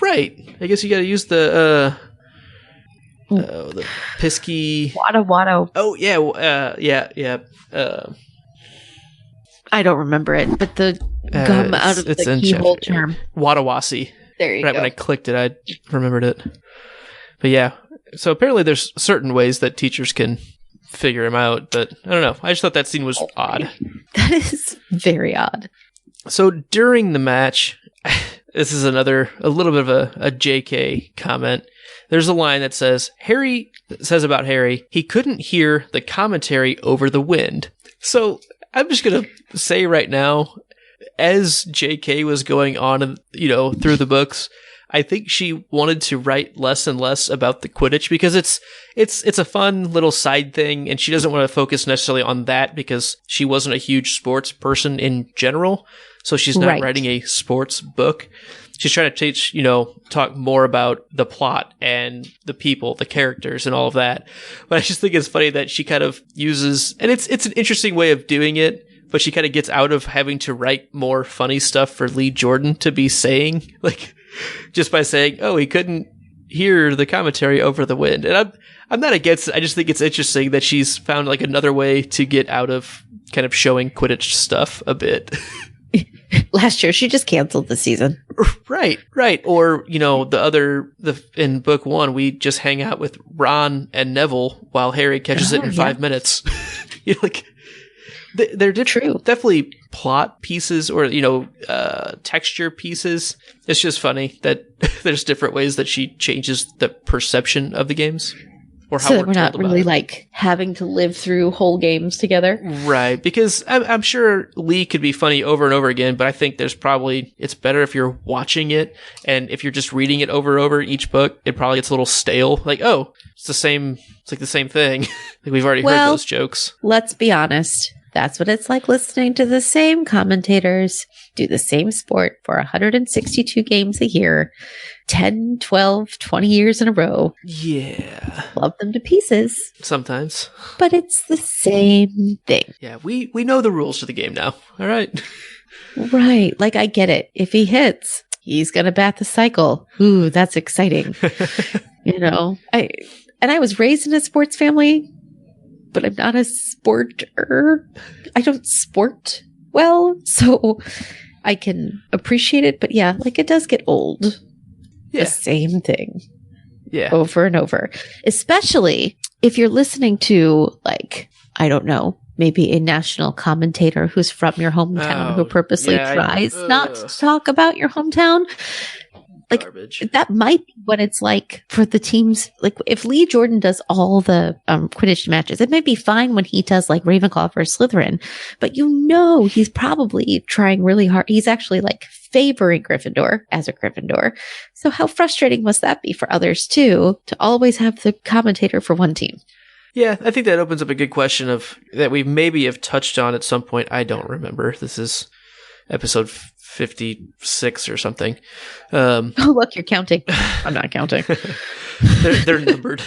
S2: Right. I guess you got to use the pisky.
S3: Wada.
S2: Oh yeah. Yeah.
S3: I don't remember it, but the gum out of the keyhole term.
S2: Wadawasi.
S3: There you
S2: right
S3: go.
S2: when I clicked it, I remembered it. But yeah, so apparently there's certain ways that teachers can figure him out, but I don't know. I just thought that scene was odd.
S3: That is very odd.
S2: So during the match, this is a little bit of a JK comment. There's a line that says, about Harry, he couldn't hear the commentary over the wind. So I'm just going to say right now, as JK was going on, through the books, I think she wanted to write less and less about the Quidditch because it's a fun little side thing, and she doesn't want to focus necessarily on that because she wasn't a huge sports person in general. So she's not writing a sports book. She's trying to talk more about the plot and the people, the characters, and all of that. But I just think it's funny that she kind of uses, and it's an interesting way of doing it, but she kind of gets out of having to write more funny stuff for Lee Jordan to be saying, like, just by saying, oh, he couldn't hear the commentary over the wind. And I'm not against it. I just think it's interesting that she's found like another way to get out of kind of showing Quidditch stuff a bit.
S3: Last year, she just canceled the season.
S2: Right. Or, in book 1, we just hang out with Ron and Neville while Harry catches it in 5 minutes. They're definitely plot pieces or, texture pieces. It's just funny that there's different ways that she changes the perception of the games. Or how
S3: so that we're not really like having to live through whole games together.
S2: Right. Because I'm sure Lee could be funny over and over again, but I think it's better if you're watching it. And if you're just reading it over and over each book, it probably gets a little stale. Like, oh, it's like the same thing. Like we've already heard those jokes.
S3: Let's be honest. That's what it's like listening to the same commentators do the same sport for 162 games a year, 10, 12, 20 years in a row.
S2: Yeah.
S3: Love them to pieces.
S2: Sometimes.
S3: But it's the same thing.
S2: Yeah, we know the rules to the game now. All right.
S3: Right. Like, I get it. If he hits, he's going to bat the cycle. Ooh, that's exciting. I was raised in a sports family, but I'm not a sporter. I don't sport well, so I can appreciate it. But yeah, like it does get old. Yeah. The same thing.
S2: Yeah.
S3: Over and over. Especially if you're listening to, like, I don't know, maybe a national commentator who's from your hometown who purposely tries not to talk about your hometown. Like, garbage. That might be what it's like for the teams. Like, if Lee Jordan does all the Quidditch matches, it might be fine when he does, like, Ravenclaw versus Slytherin. But he's probably trying really hard. He's actually, like, favoring Gryffindor as a Gryffindor. So how frustrating must that be for others, too, to always have the commentator for one team?
S2: Yeah, I think that opens up a good question that we maybe have touched on at some point. I don't remember. This is episode 56 or something.
S3: Oh, look, you're counting. I'm not counting.
S2: they're numbered.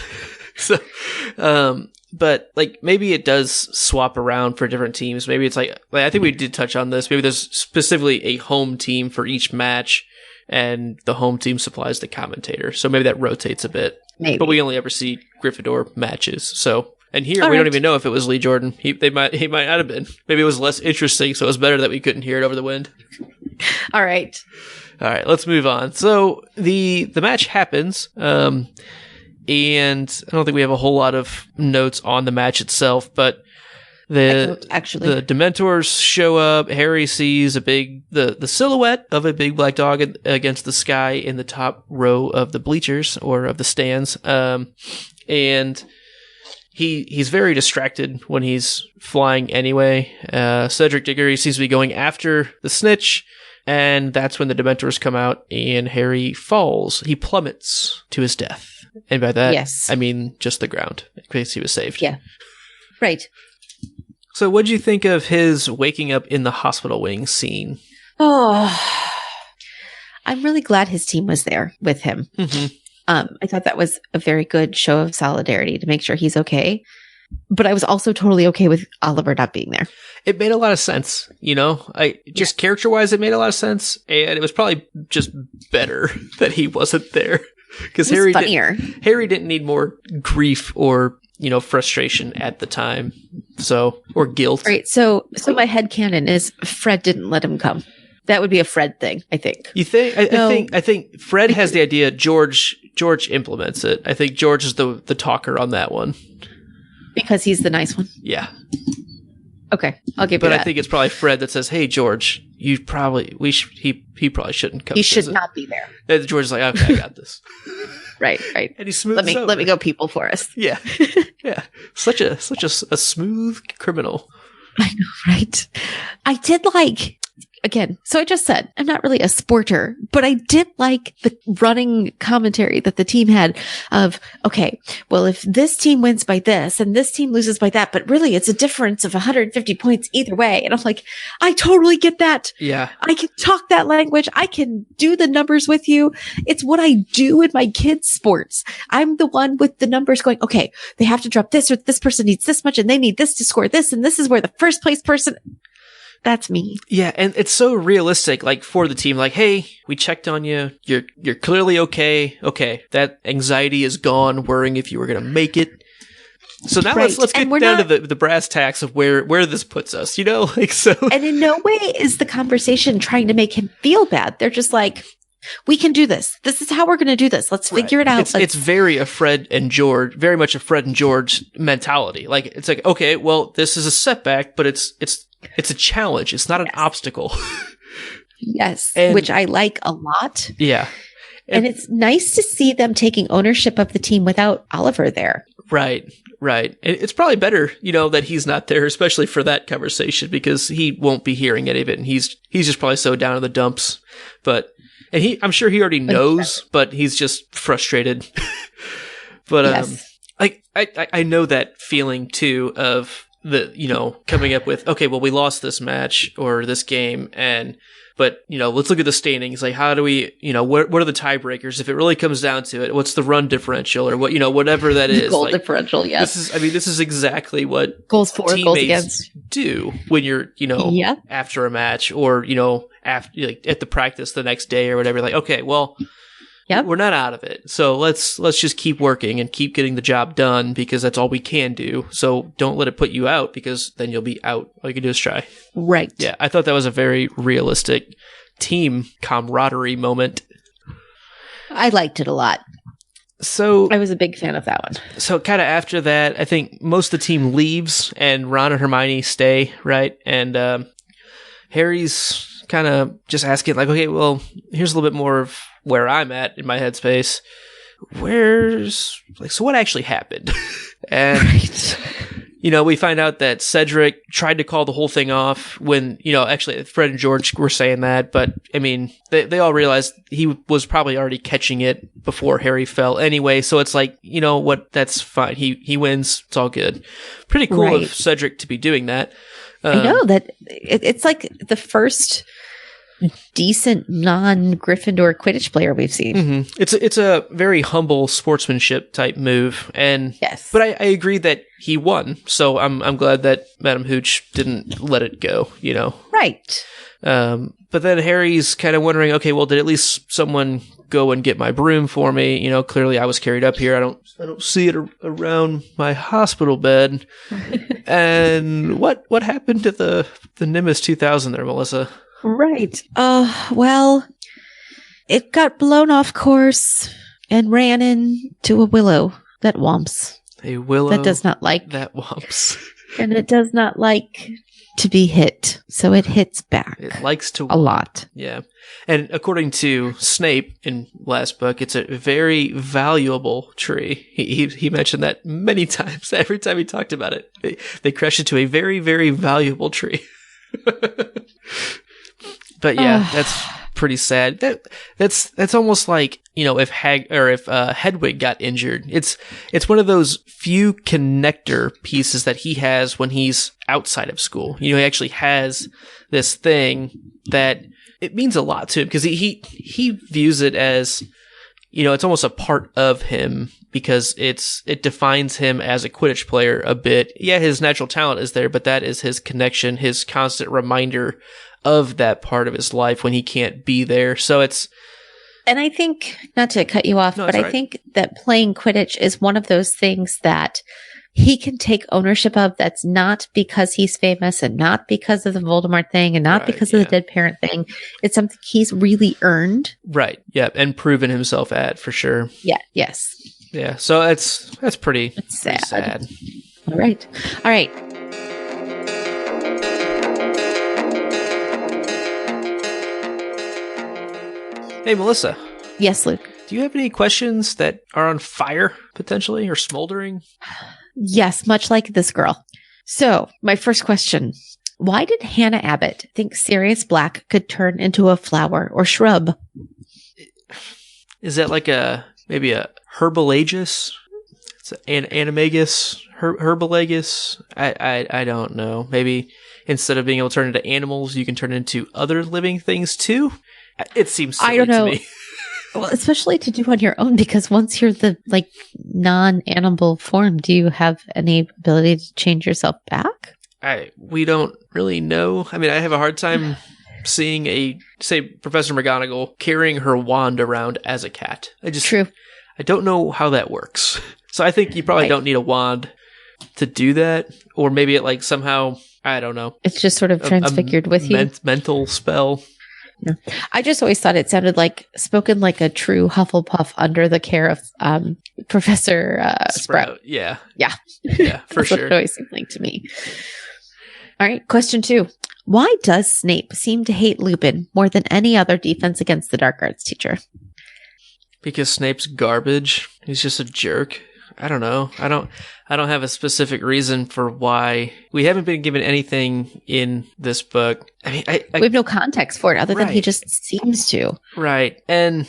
S2: So, but like maybe it does swap around for different teams. Maybe it's like I think we did touch on this. Maybe there's specifically a home team for each match, and the home team supplies the commentator. So maybe that rotates a bit.
S3: Maybe.
S2: But we only ever see Gryffindor matches. So. And here, we don't even know if it was Lee Jordan. He might not have been. Maybe it was less interesting, so it was better that we couldn't hear it over the wind.
S3: All right,
S2: let's move on. So the match happens, and I don't think we have a whole lot of notes on the match itself, but the Dementors show up. Harry sees the silhouette of a big black dog against the sky in the top row of the bleachers or of the stands, and He's very distracted when he's flying anyway. Cedric Diggory seems to be going after the snitch, and that's when the Dementors come out and Harry falls. He plummets to his death. And by that, I mean just the ground, in case he was saved.
S3: Yeah. Right.
S2: So what'd you think of his waking up in the hospital wing scene?
S3: Oh, I'm really glad his team was there with him. Mm-hmm. I thought that was a very good show of solidarity to make sure he's okay. But I was also totally okay with Oliver not being there.
S2: It made a lot of sense, character-wise, it made a lot of sense. And it was probably just better that he wasn't there. Because Harry didn't need more grief or, frustration at the time. So, or guilt.
S3: Right. So my headcanon is Fred didn't let him come. That would be a Fred thing, I think.
S2: You think? I think Fred has the idea. George implements it. I think George is the talker on that one.
S3: Because he's the nice one?
S2: Yeah.
S3: Okay, I'll give you that.
S2: But I think it's probably Fred that says, "Hey, George, he probably shouldn't come.
S3: He should not be there."
S2: And George is like, "Okay, I got this."
S3: Right.
S2: And he smooths over.
S3: Let me go people for us.
S2: Yeah, yeah. Such a smooth criminal.
S3: I know, right? I did like. Again, so I just said, I'm not really a sporter, but I did like the running commentary that the team had of, okay, well, if this team wins by this and this team loses by that, but really it's a difference of 150 points either way. And I'm like, I totally get that.
S2: Yeah.
S3: I can talk that language. I can do the numbers with you. It's what I do in my kids' sports. I'm the one with the numbers going, okay, they have to drop this or this person needs this much and they need this to score this. And this is where the first place person... That's me.
S2: Yeah, and it's so realistic, like, for the team. Like, hey, we checked on you. You're clearly okay. Okay, that anxiety is gone, worrying if you were going to make it. So now let's get down to the brass tacks of where this puts us, like so.
S3: And in no way is the conversation trying to make him feel bad. They're just like, we can do this. This is how we're going to do this. Let's figure it out.
S2: It's very much a Fred and George mentality. Like, it's like, okay, well, this is a setback, but it's a challenge. It's not an obstacle.
S3: Yes, which I like a lot.
S2: Yeah.
S3: And it's nice to see them taking ownership of the team without Oliver there.
S2: Right. And it's probably better, that he's not there, especially for that conversation, because he won't be hearing any of it, and he's just probably so down in the dumps. I'm sure he already knows, but he's just frustrated. But
S3: yes.
S2: I know that feeling too of coming up with, okay, well, we lost this match or this game, but let's look at the standings. Like, how do we, what are the tiebreakers? If it really comes down to it, what's the run differential or what, whatever that is.
S3: Goal differential, yes.
S2: This is exactly what
S3: goals for,
S2: teammates
S3: goals against
S2: do when you're, after a match or, after, at the practice the next day or whatever. Like, okay, well, we're not out of it. So let's just keep working and keep getting the job done because that's all we can do. So don't let it put you out because then you'll be out. All you can do is try.
S3: Right.
S2: Yeah, I thought that was a very realistic team camaraderie moment.
S3: I liked it a lot.
S2: So
S3: I was a big fan of that one.
S2: So kind of after that, I think most of the team leaves and Ron and Hermione stay, right? And Harry's kind of just asking, like, okay, well, here's a little bit more of where I'm at in my headspace. So what actually happened? And, we find out that Cedric tried to call the whole thing off when, actually Fred and George were saying that, but I mean, they all realized he was probably already catching it before Harry fell anyway. So it's like, what, that's fine. He wins. It's all good. Pretty cool of Cedric to be doing that.
S3: I know that it's like the first decent non-Gryffindor Quidditch player we've seen.
S2: Mm-hmm. It's a very humble sportsmanship type move, and
S3: yes,
S2: but I agree that he won, so I'm glad that Madam Hooch didn't let it go.
S3: Right.
S2: But then Harry's kind of wondering, okay, well, did at least someone go and get my broom for me? Clearly I was carried up here. I don't see it around my hospital bed. And what happened to the Nimbus 2000 there, Melissa?
S3: Right. Well, it got blown off course and ran into a willow that whomps.
S2: A willow
S3: that does not like
S2: that whomps.
S3: And it does not like to be hit, so it hits back.
S2: It likes to
S3: a lot.
S2: Yeah. And according to Snape in last book, it's a very valuable tree. He mentioned that many times. Every time he talked about it, they crashed into a very, very valuable tree. But yeah, that's pretty sad. That's almost like, if Hedwig got injured. It's one of those few connector pieces that he has when he's outside of school. He actually has this thing that it means a lot to him because he views it as, it's almost a part of him because it defines him as a Quidditch player a bit. Yeah, his natural talent is there, but that is his connection, his constant reminder of that part of his life when he can't be there. So it's...
S3: And I think, not to cut you off, but I think that playing Quidditch is one of those things that he can take ownership of, that's not because he's famous and not because of the Voldemort thing and not because of the dead parent thing. It's something he's really earned.
S2: Right. Yeah. And proven himself at, for sure.
S3: Yeah. Yes.
S2: Yeah. So that's pretty
S3: sad.
S2: sad.
S3: All right.
S2: Hey, Melissa.
S3: Yes, Luke.
S2: Do you have any questions that are on fire, potentially, or smoldering?
S3: Yes, much like this girl. So, my first question. Why did Hannah Abbott think Sirius Black could turn into a flower or shrub?
S2: Is that like maybe a Herbalagus? It's an Animagus? Herbalagus? I don't know. Maybe instead of being able to turn into animals, you can turn into other living things too? It seems silly
S3: I don't know.
S2: to me.
S3: Well, especially to do on your own, because once you're the non-animal form, do you have any ability to change yourself back?
S2: We don't really know. I mean, I have a hard time seeing say Professor McGonagall carrying her wand around as a cat.
S3: True.
S2: I don't know how that works. So I think you probably don't need a wand to do that, or maybe it somehow, I don't know.
S3: It's just sort of transfigured with you.
S2: Mental spell.
S3: Yeah. I just always thought it sounded spoken like a true Hufflepuff under the care of Professor Sprout.
S2: Yeah.
S3: Yeah.
S2: Yeah, for
S3: That's
S2: sure.
S3: what it always seemed like to me. All right. Question 2. Why does Snape seem to hate Lupin more than any other Defense Against the Dark Arts teacher?
S2: Because Snape's garbage. He's just a jerk. I don't know. I don't have a specific reason for why. We haven't been given anything in this book. I mean,
S3: we have no context for it other than he just seems to.
S2: Right. And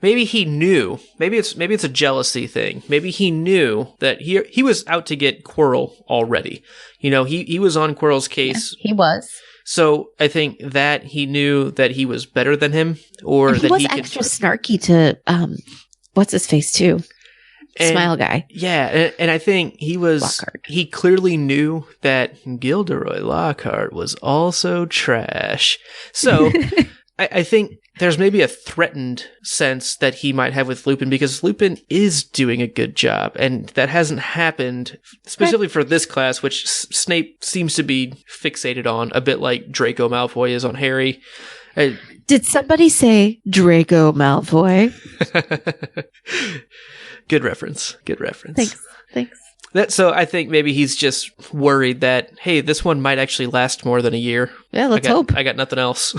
S2: maybe he knew. Maybe it's a jealousy thing. Maybe he knew that he was out to get Quirrell already. You know, he was on Quirrell's case.
S3: Yeah, he was.
S2: So I think that he knew that he was better than him, or
S3: and
S2: that
S3: he was extra snarky to what's his face too. Smile guy.
S2: Yeah, and I think he clearly knew that Gilderoy Lockhart was also trash. So I think there's maybe a threatened sense that he might have with Lupin, because Lupin is doing a good job, and that hasn't happened specifically for this class, which Snape seems to be fixated on, a bit like Draco Malfoy is on Harry.
S3: Did somebody say Draco Malfoy?
S2: Good reference.
S3: Thanks.
S2: So I think maybe he's just worried that, hey, this one might actually last more than a year.
S3: Yeah, let's hope.
S2: I got nothing else.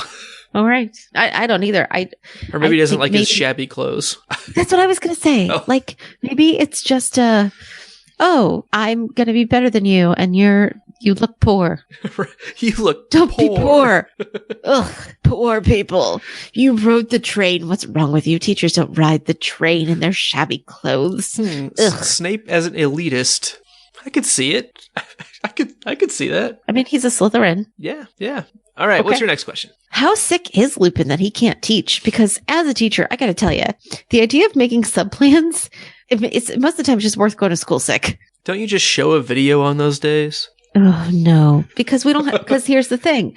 S3: All right. I don't either.
S2: Or maybe he doesn't like his shabby clothes.
S3: That's what I was going to say. Oh. Maybe it's just I'm going to be better than you, and you look poor.
S2: Don't
S3: be poor. Ugh, poor people. You rode the train. What's wrong with you? Teachers don't ride the train in their shabby clothes.
S2: Snape as an elitist. I could see it. I could see that.
S3: I mean, he's a Slytherin.
S2: Yeah. All right, What's your next question?
S3: How sick is Lupin that he can't teach? Because as a teacher, I got to tell you, the idea of making subplans, it's most of the time it's just worth going to school sick.
S2: Don't you just show a video on those days?
S3: Oh, no, because we don't have, because here's the thing.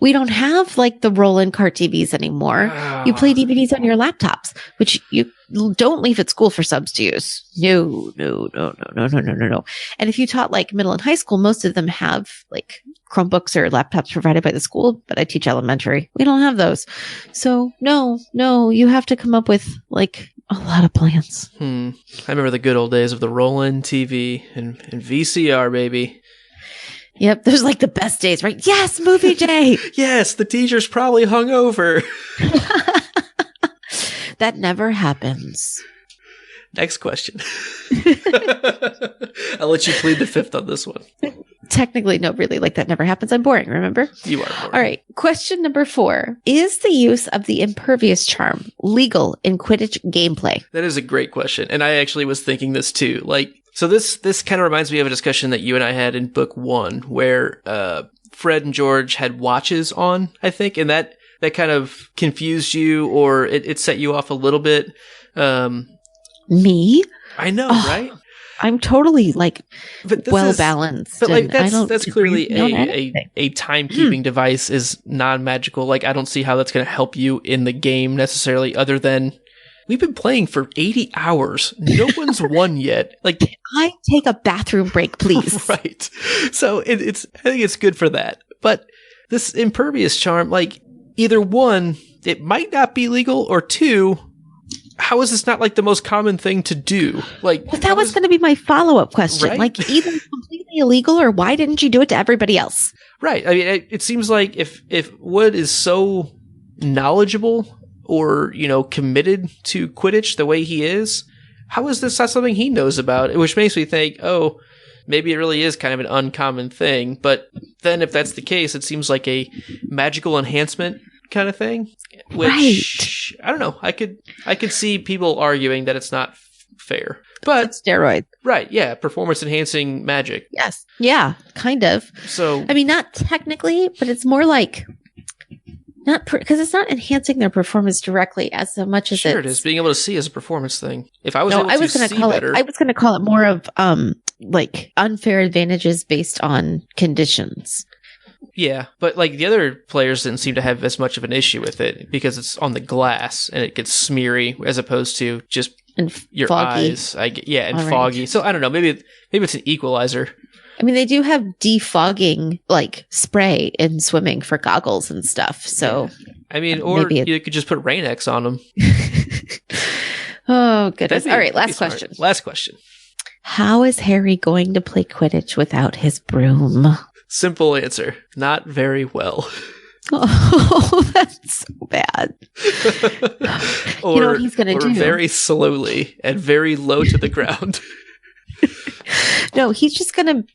S3: We don't have the roll-in cart TVs anymore. You play DVDs on your laptops, which you don't leave at school for subs to use. No. And if you taught middle and high school, most of them have Chromebooks or laptops provided by the school, but I teach elementary. We don't have those. So no, you have to come up with a lot of plans.
S2: I remember the good old days of the roll-in TV and VCR, baby.
S3: Yep, those the best days, right? Yes, movie day.
S2: Yes, the teacher's probably hungover.
S3: That never happens.
S2: Next question. I'll let you plead the fifth on this one.
S3: Technically, no, really, that never happens. I'm boring, remember?
S2: You are boring.
S3: All right, question number 4. Is the use of the impervious charm legal in Quidditch gameplay?
S2: That is a great question, and I actually was thinking this too. So this kind of reminds me of a discussion that you and I had in book 1, where Fred and George had watches on, I think, and that kind of confused you, or it set you off a little bit.
S3: Me?
S2: I know, right?
S3: I'm totally well balanced.
S2: But that's clearly a timekeeping device is non-magical. I don't see how that's going to help you in the game necessarily, other than we've been playing for 80 hours. No one's won yet. Like,
S3: can I take a bathroom break, please?
S2: Right. So I think it's good for that. But this impervious charm, like, either one, it might not be legal, or two, how is this not like the most common thing to do? Like,
S3: well, that was going to be my follow-up question.
S2: Right?
S3: Like, either completely illegal, or why didn't you do it to everybody else?
S2: Right. I mean, it seems like if Wood is so knowledgeable or, committed to Quidditch the way he is, how is this not something he knows about? Which makes me think, oh, maybe it really is kind of an uncommon thing. But then if that's the case, it seems like a magical enhancement kind of thing. Which, I don't know. I could see people arguing that it's not fair. But
S3: steroid.
S2: Right, yeah. Performance enhancing magic.
S3: Yes. Yeah, kind of.
S2: So,
S3: I mean, not technically, but it's more like... because it's not enhancing their performance directly as much as
S2: it is being able to see as a performance thing. If I was able
S3: to
S2: see better,
S3: I was going to call it more of like unfair advantages based on conditions.
S2: Yeah, but like the other players didn't seem to have as much of an issue with it because it's on the glass and it gets smeary as opposed to just your
S3: foggy.
S2: eyes. Foggy. So I don't know. Maybe it's an equalizer.
S3: I mean, they do have defogging like spray in swimming for goggles and stuff. So,
S2: yeah. I mean, or you could just put Rain-X on them.
S3: Oh, goodness. All right. Last question.
S2: Last question.
S3: How is Harry going to play Quidditch without his broom?
S2: Simple answer. Not very well.
S3: Oh, that's so bad.
S2: Or,
S3: you know what he's going to do?
S2: Very slowly and very low to the ground.
S3: No, he's just going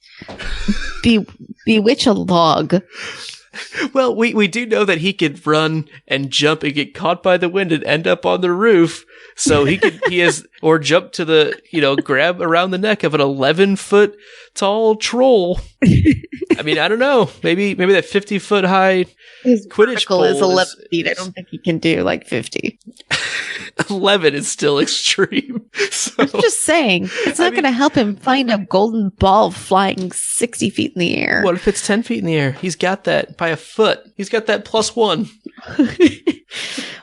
S3: to bewitch a log.
S2: Well, we do know that he could run and jump and get caught by the wind and end up on the roof. So or jump to the, grab around the neck of an 11-foot tall troll. I mean, I don't know. Maybe that 50-foot high
S3: his
S2: Quidditch pole
S3: is 11 feet. I don't think he can do like 50.
S2: 11 is still extreme. So,
S3: I'm just saying, it's not going to help him find a golden ball flying 60 feet in the air.
S2: What if it's 10 feet in the air? He's got that by a foot. He's got that +1.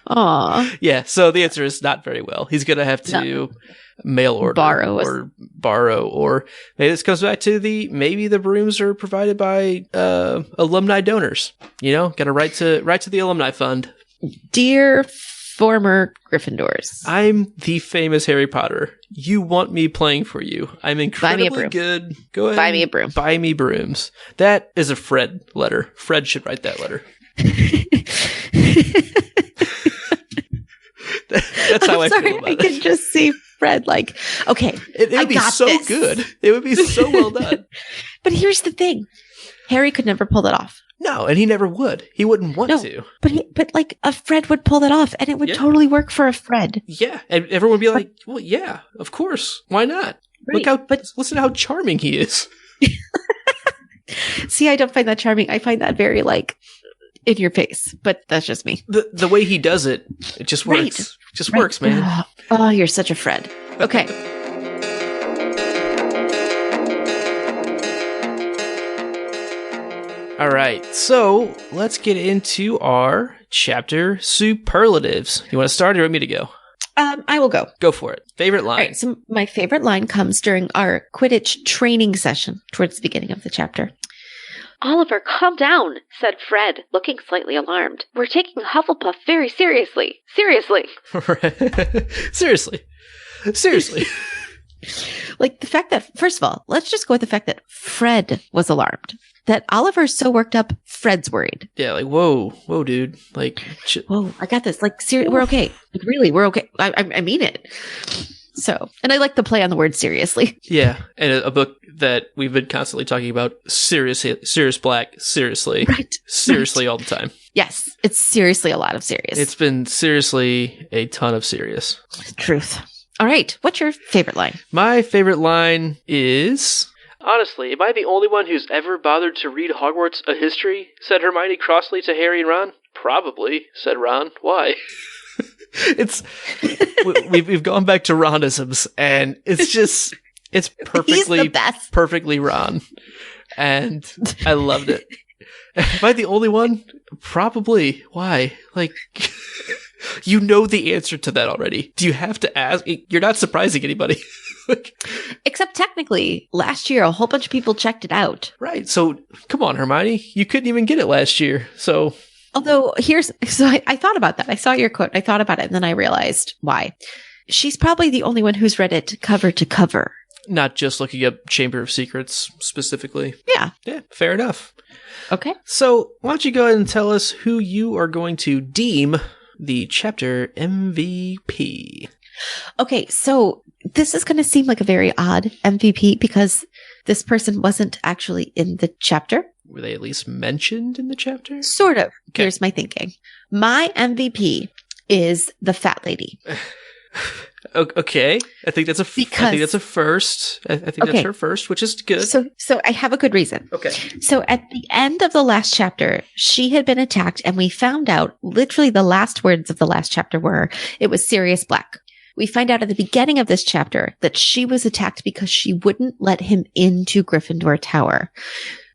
S3: Aw.
S2: Yeah, so the answer is not very well. He's going to have to mail order borrow, or maybe this comes back to maybe the brooms are provided by alumni donors. Got to write to the alumni fund.
S3: Dear former Gryffindors,
S2: I'm the famous Harry Potter. You want me playing for you. I'm incredibly good. Go ahead.
S3: Buy me a broom.
S2: Buy me brooms. That is a Fred letter. Fred should write that letter. That's how I feel about it.
S3: I can just see Fred like, okay,
S2: it would be so good. It would be so well done.
S3: But here's the thing. Harry could never pull that off.
S2: No, and he never would. He wouldn't want to.
S3: But like a Fred would pull that off, and it would totally work for a Fred.
S2: Yeah, and everyone would be like, well, yeah, of course. Why not?
S3: Right,
S2: listen to how charming he is.
S3: See, I don't find that charming. I find that very like in your face, but that's just me.
S2: The way he does it just works.
S3: Right.
S2: Just works, man.
S3: Oh, you're such a Fred. Okay.
S2: All right, so let's get into our chapter superlatives. You want to start or you want me to go?
S3: I will go.
S2: Go for it. Favorite line.
S3: All right, so my favorite line comes during our Quidditch training session towards the beginning of the chapter. Oliver, calm down, said Fred, looking slightly alarmed. We're taking Hufflepuff very seriously. Seriously.
S2: Seriously.
S3: Like the fact that, first of all, let's just go with the fact that Fred was alarmed. That Oliver's so worked up, Fred's worried.
S2: Yeah, like, whoa, dude. Like,
S3: whoa, I got this. Like, we're okay. Like, really, we're okay. I mean it. So, and I like the play on the word seriously.
S2: Yeah, and a book that we've been constantly talking about, Sirius Black, seriously.
S3: Right.
S2: Seriously all the time.
S3: Yes, it's seriously a lot of serious.
S2: It's been seriously a ton of serious.
S3: Truth. All right, what's your favorite line?
S2: My favorite line is... Honestly, am I the only one who's ever bothered to read Hogwarts a history? Said Hermione crossly to Harry and Ron. Probably, said Ron. Why? We've gone back to Ronisms, and it's perfectly Ron. And I loved it. Am I the only one? Probably. Why? Like, You know the answer to that already. Do you have to ask? You're not surprising anybody.
S3: Except technically, last year, a whole bunch of people checked it out.
S2: Right. So come on, Hermione. You couldn't even get it last year. So.
S3: Although I thought about that. I saw your quote. I thought about it and then I realized why. She's probably the only one who's read it cover to cover.
S2: Not just looking up Chamber of Secrets specifically.
S3: Yeah.
S2: Yeah, fair enough.
S3: Okay.
S2: So why don't you go ahead and tell us who you are going to deem the chapter MVP?
S3: Okay, so this is going to seem like a very odd MVP because this person wasn't actually in the chapter.
S2: Were they at least mentioned in the chapter?
S3: Sort of.
S2: Okay.
S3: Here's my thinking. My MVP is the fat lady.
S2: Okay. I think that's a first. I think that's her first, which is good.
S3: So I have a good reason.
S2: Okay.
S3: So at the end of the last chapter, she had been attacked and we found out literally the last words of the last chapter were, it was Sirius Black. We find out at the beginning of this chapter that she was attacked because she wouldn't let him into Gryffindor Tower.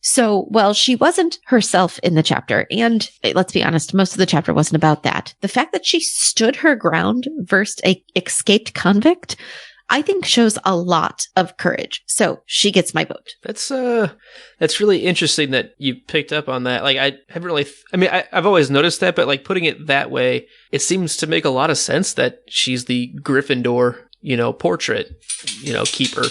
S3: So, well, she wasn't herself in the chapter. And let's be honest, most of the chapter wasn't about that. The fact that she stood her ground versus a escaped convict, I think shows a lot of courage. So she gets my vote.
S2: That's really interesting that you picked up on that. Like, I haven't really, I've always noticed that, but like putting it that way, it seems to make a lot of sense that she's the Gryffindor, portrait, keeper.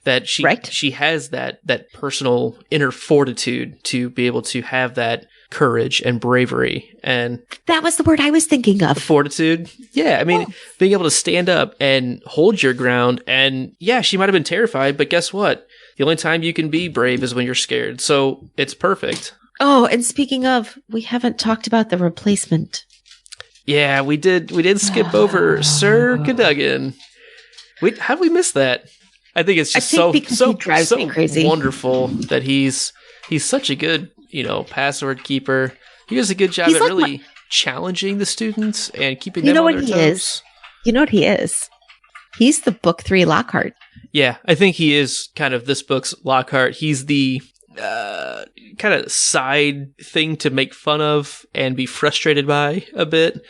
S2: That she has that personal inner fortitude to be able to have that courage and bravery. And
S3: that was the word I was thinking of.
S2: Fortitude. Yeah. Being able to stand up and hold your ground. And yeah, she might have been terrified, but guess what? The only time you can be brave is when you're scared. So it's perfect.
S3: Oh, and speaking of, we haven't talked about the replacement.
S2: Yeah, we did skip over Sir Cadogan. How did we miss that? I think it's just so
S3: crazy.
S2: Wonderful that he's such a good, password keeper. He does a good job at really challenging the students and keeping them on their toes.
S3: You know what he is? He's the book 3 Lockhart.
S2: Yeah, I think he is kind of this book's Lockhart. He's the kind of side thing to make fun of and be frustrated by a bit.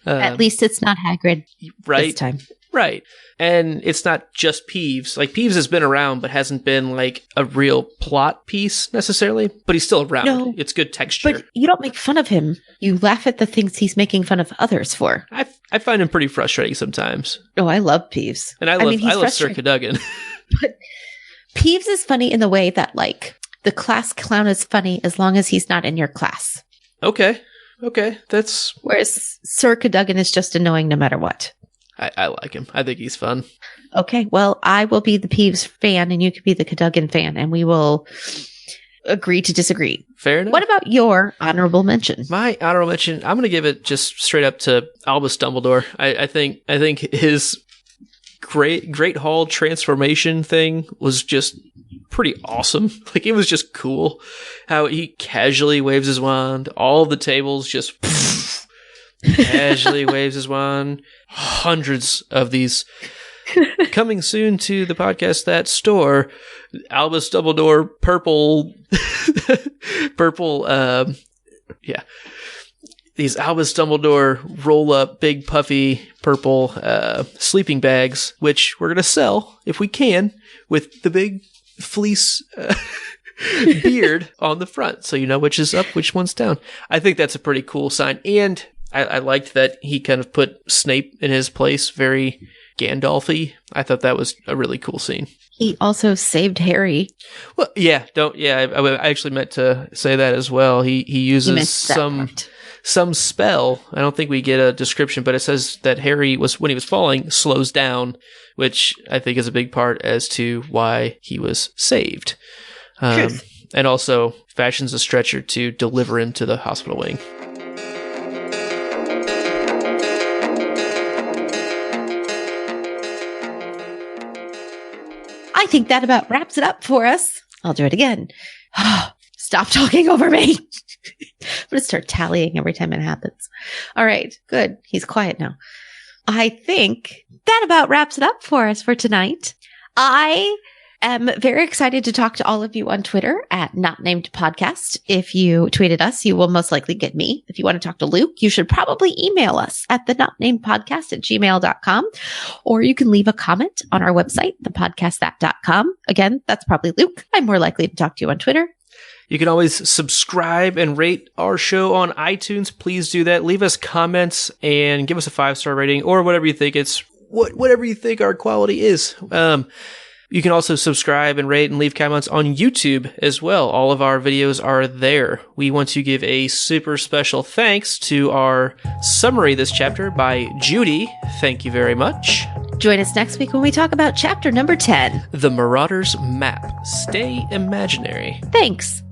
S3: At least it's not Hagrid this time.
S2: Right. And it's not just Peeves. Like, Peeves has been around, but hasn't been, like, a real plot piece, necessarily. But he's still around. No, it's good texture.
S3: But you don't make fun of him. You laugh at the things he's making fun of others for.
S2: I find him pretty frustrating sometimes.
S3: Oh, I love Peeves.
S2: And I love Sir Cadogan.
S3: But Peeves is funny in the way that, like, the class clown is funny as long as he's not in your class.
S2: Okay.
S3: Whereas Sir Cadogan is just annoying no matter what.
S2: I like him. I think he's fun.
S3: Okay, well, I will be the Peeves fan and you can be the Cadogan fan and we will agree to disagree.
S2: Fair enough.
S3: What about your honorable mention?
S2: My honorable mention, I'm going to give it just straight up to Albus Dumbledore. I think his Great Hall transformation thing was just pretty awesome. Like, it was just cool how he casually waves his wand. All the tables just casually waves his wand. Hundreds of these coming soon to the podcast that store. Albus Dumbledore purple these Albus Dumbledore roll up big puffy purple sleeping bags, which we're gonna sell if we can with the big fleece beard on the front, so you know which is up, which one's down. I think that's a pretty cool sign, and I liked that he kind of put Snape in his place, very Gandalf-y. I thought that was a really cool scene.
S3: He also saved Harry.
S2: Well, I actually meant to say that as well. He uses some spell. I don't think we get a description, but it says that Harry when he was falling, slows down, which I think is a big part as to why he was saved. And also fashions a stretcher to deliver him to the hospital wing.
S3: I think that about wraps it up for us. I'll do it again. Stop talking over me. I'm going to start tallying every time it happens. All right, good. He's quiet now. I think that about wraps it up for us for tonight. I I'm very excited to talk to all of you on Twitter at Not Named Podcast. If you tweeted us, you will most likely get me. If you want to talk to Luke, you should probably email us at the notnamedpodcast@gmail.com, or you can leave a comment on our website, thepodcastthat.com. Again, that's probably Luke. I'm more likely to talk to you on Twitter.
S2: You can always subscribe and rate our show on iTunes. Please do that. Leave us comments and give us a 5-star rating or whatever you think whatever you think our quality is. You can also subscribe and rate and leave comments on YouTube as well. All of our videos are there. We want to give a super special thanks to our summary this chapter by Judy. Thank you very much.
S3: Join us next week when we talk about chapter number 10.
S2: The Marauder's Map. Stay imaginary.
S3: Thanks.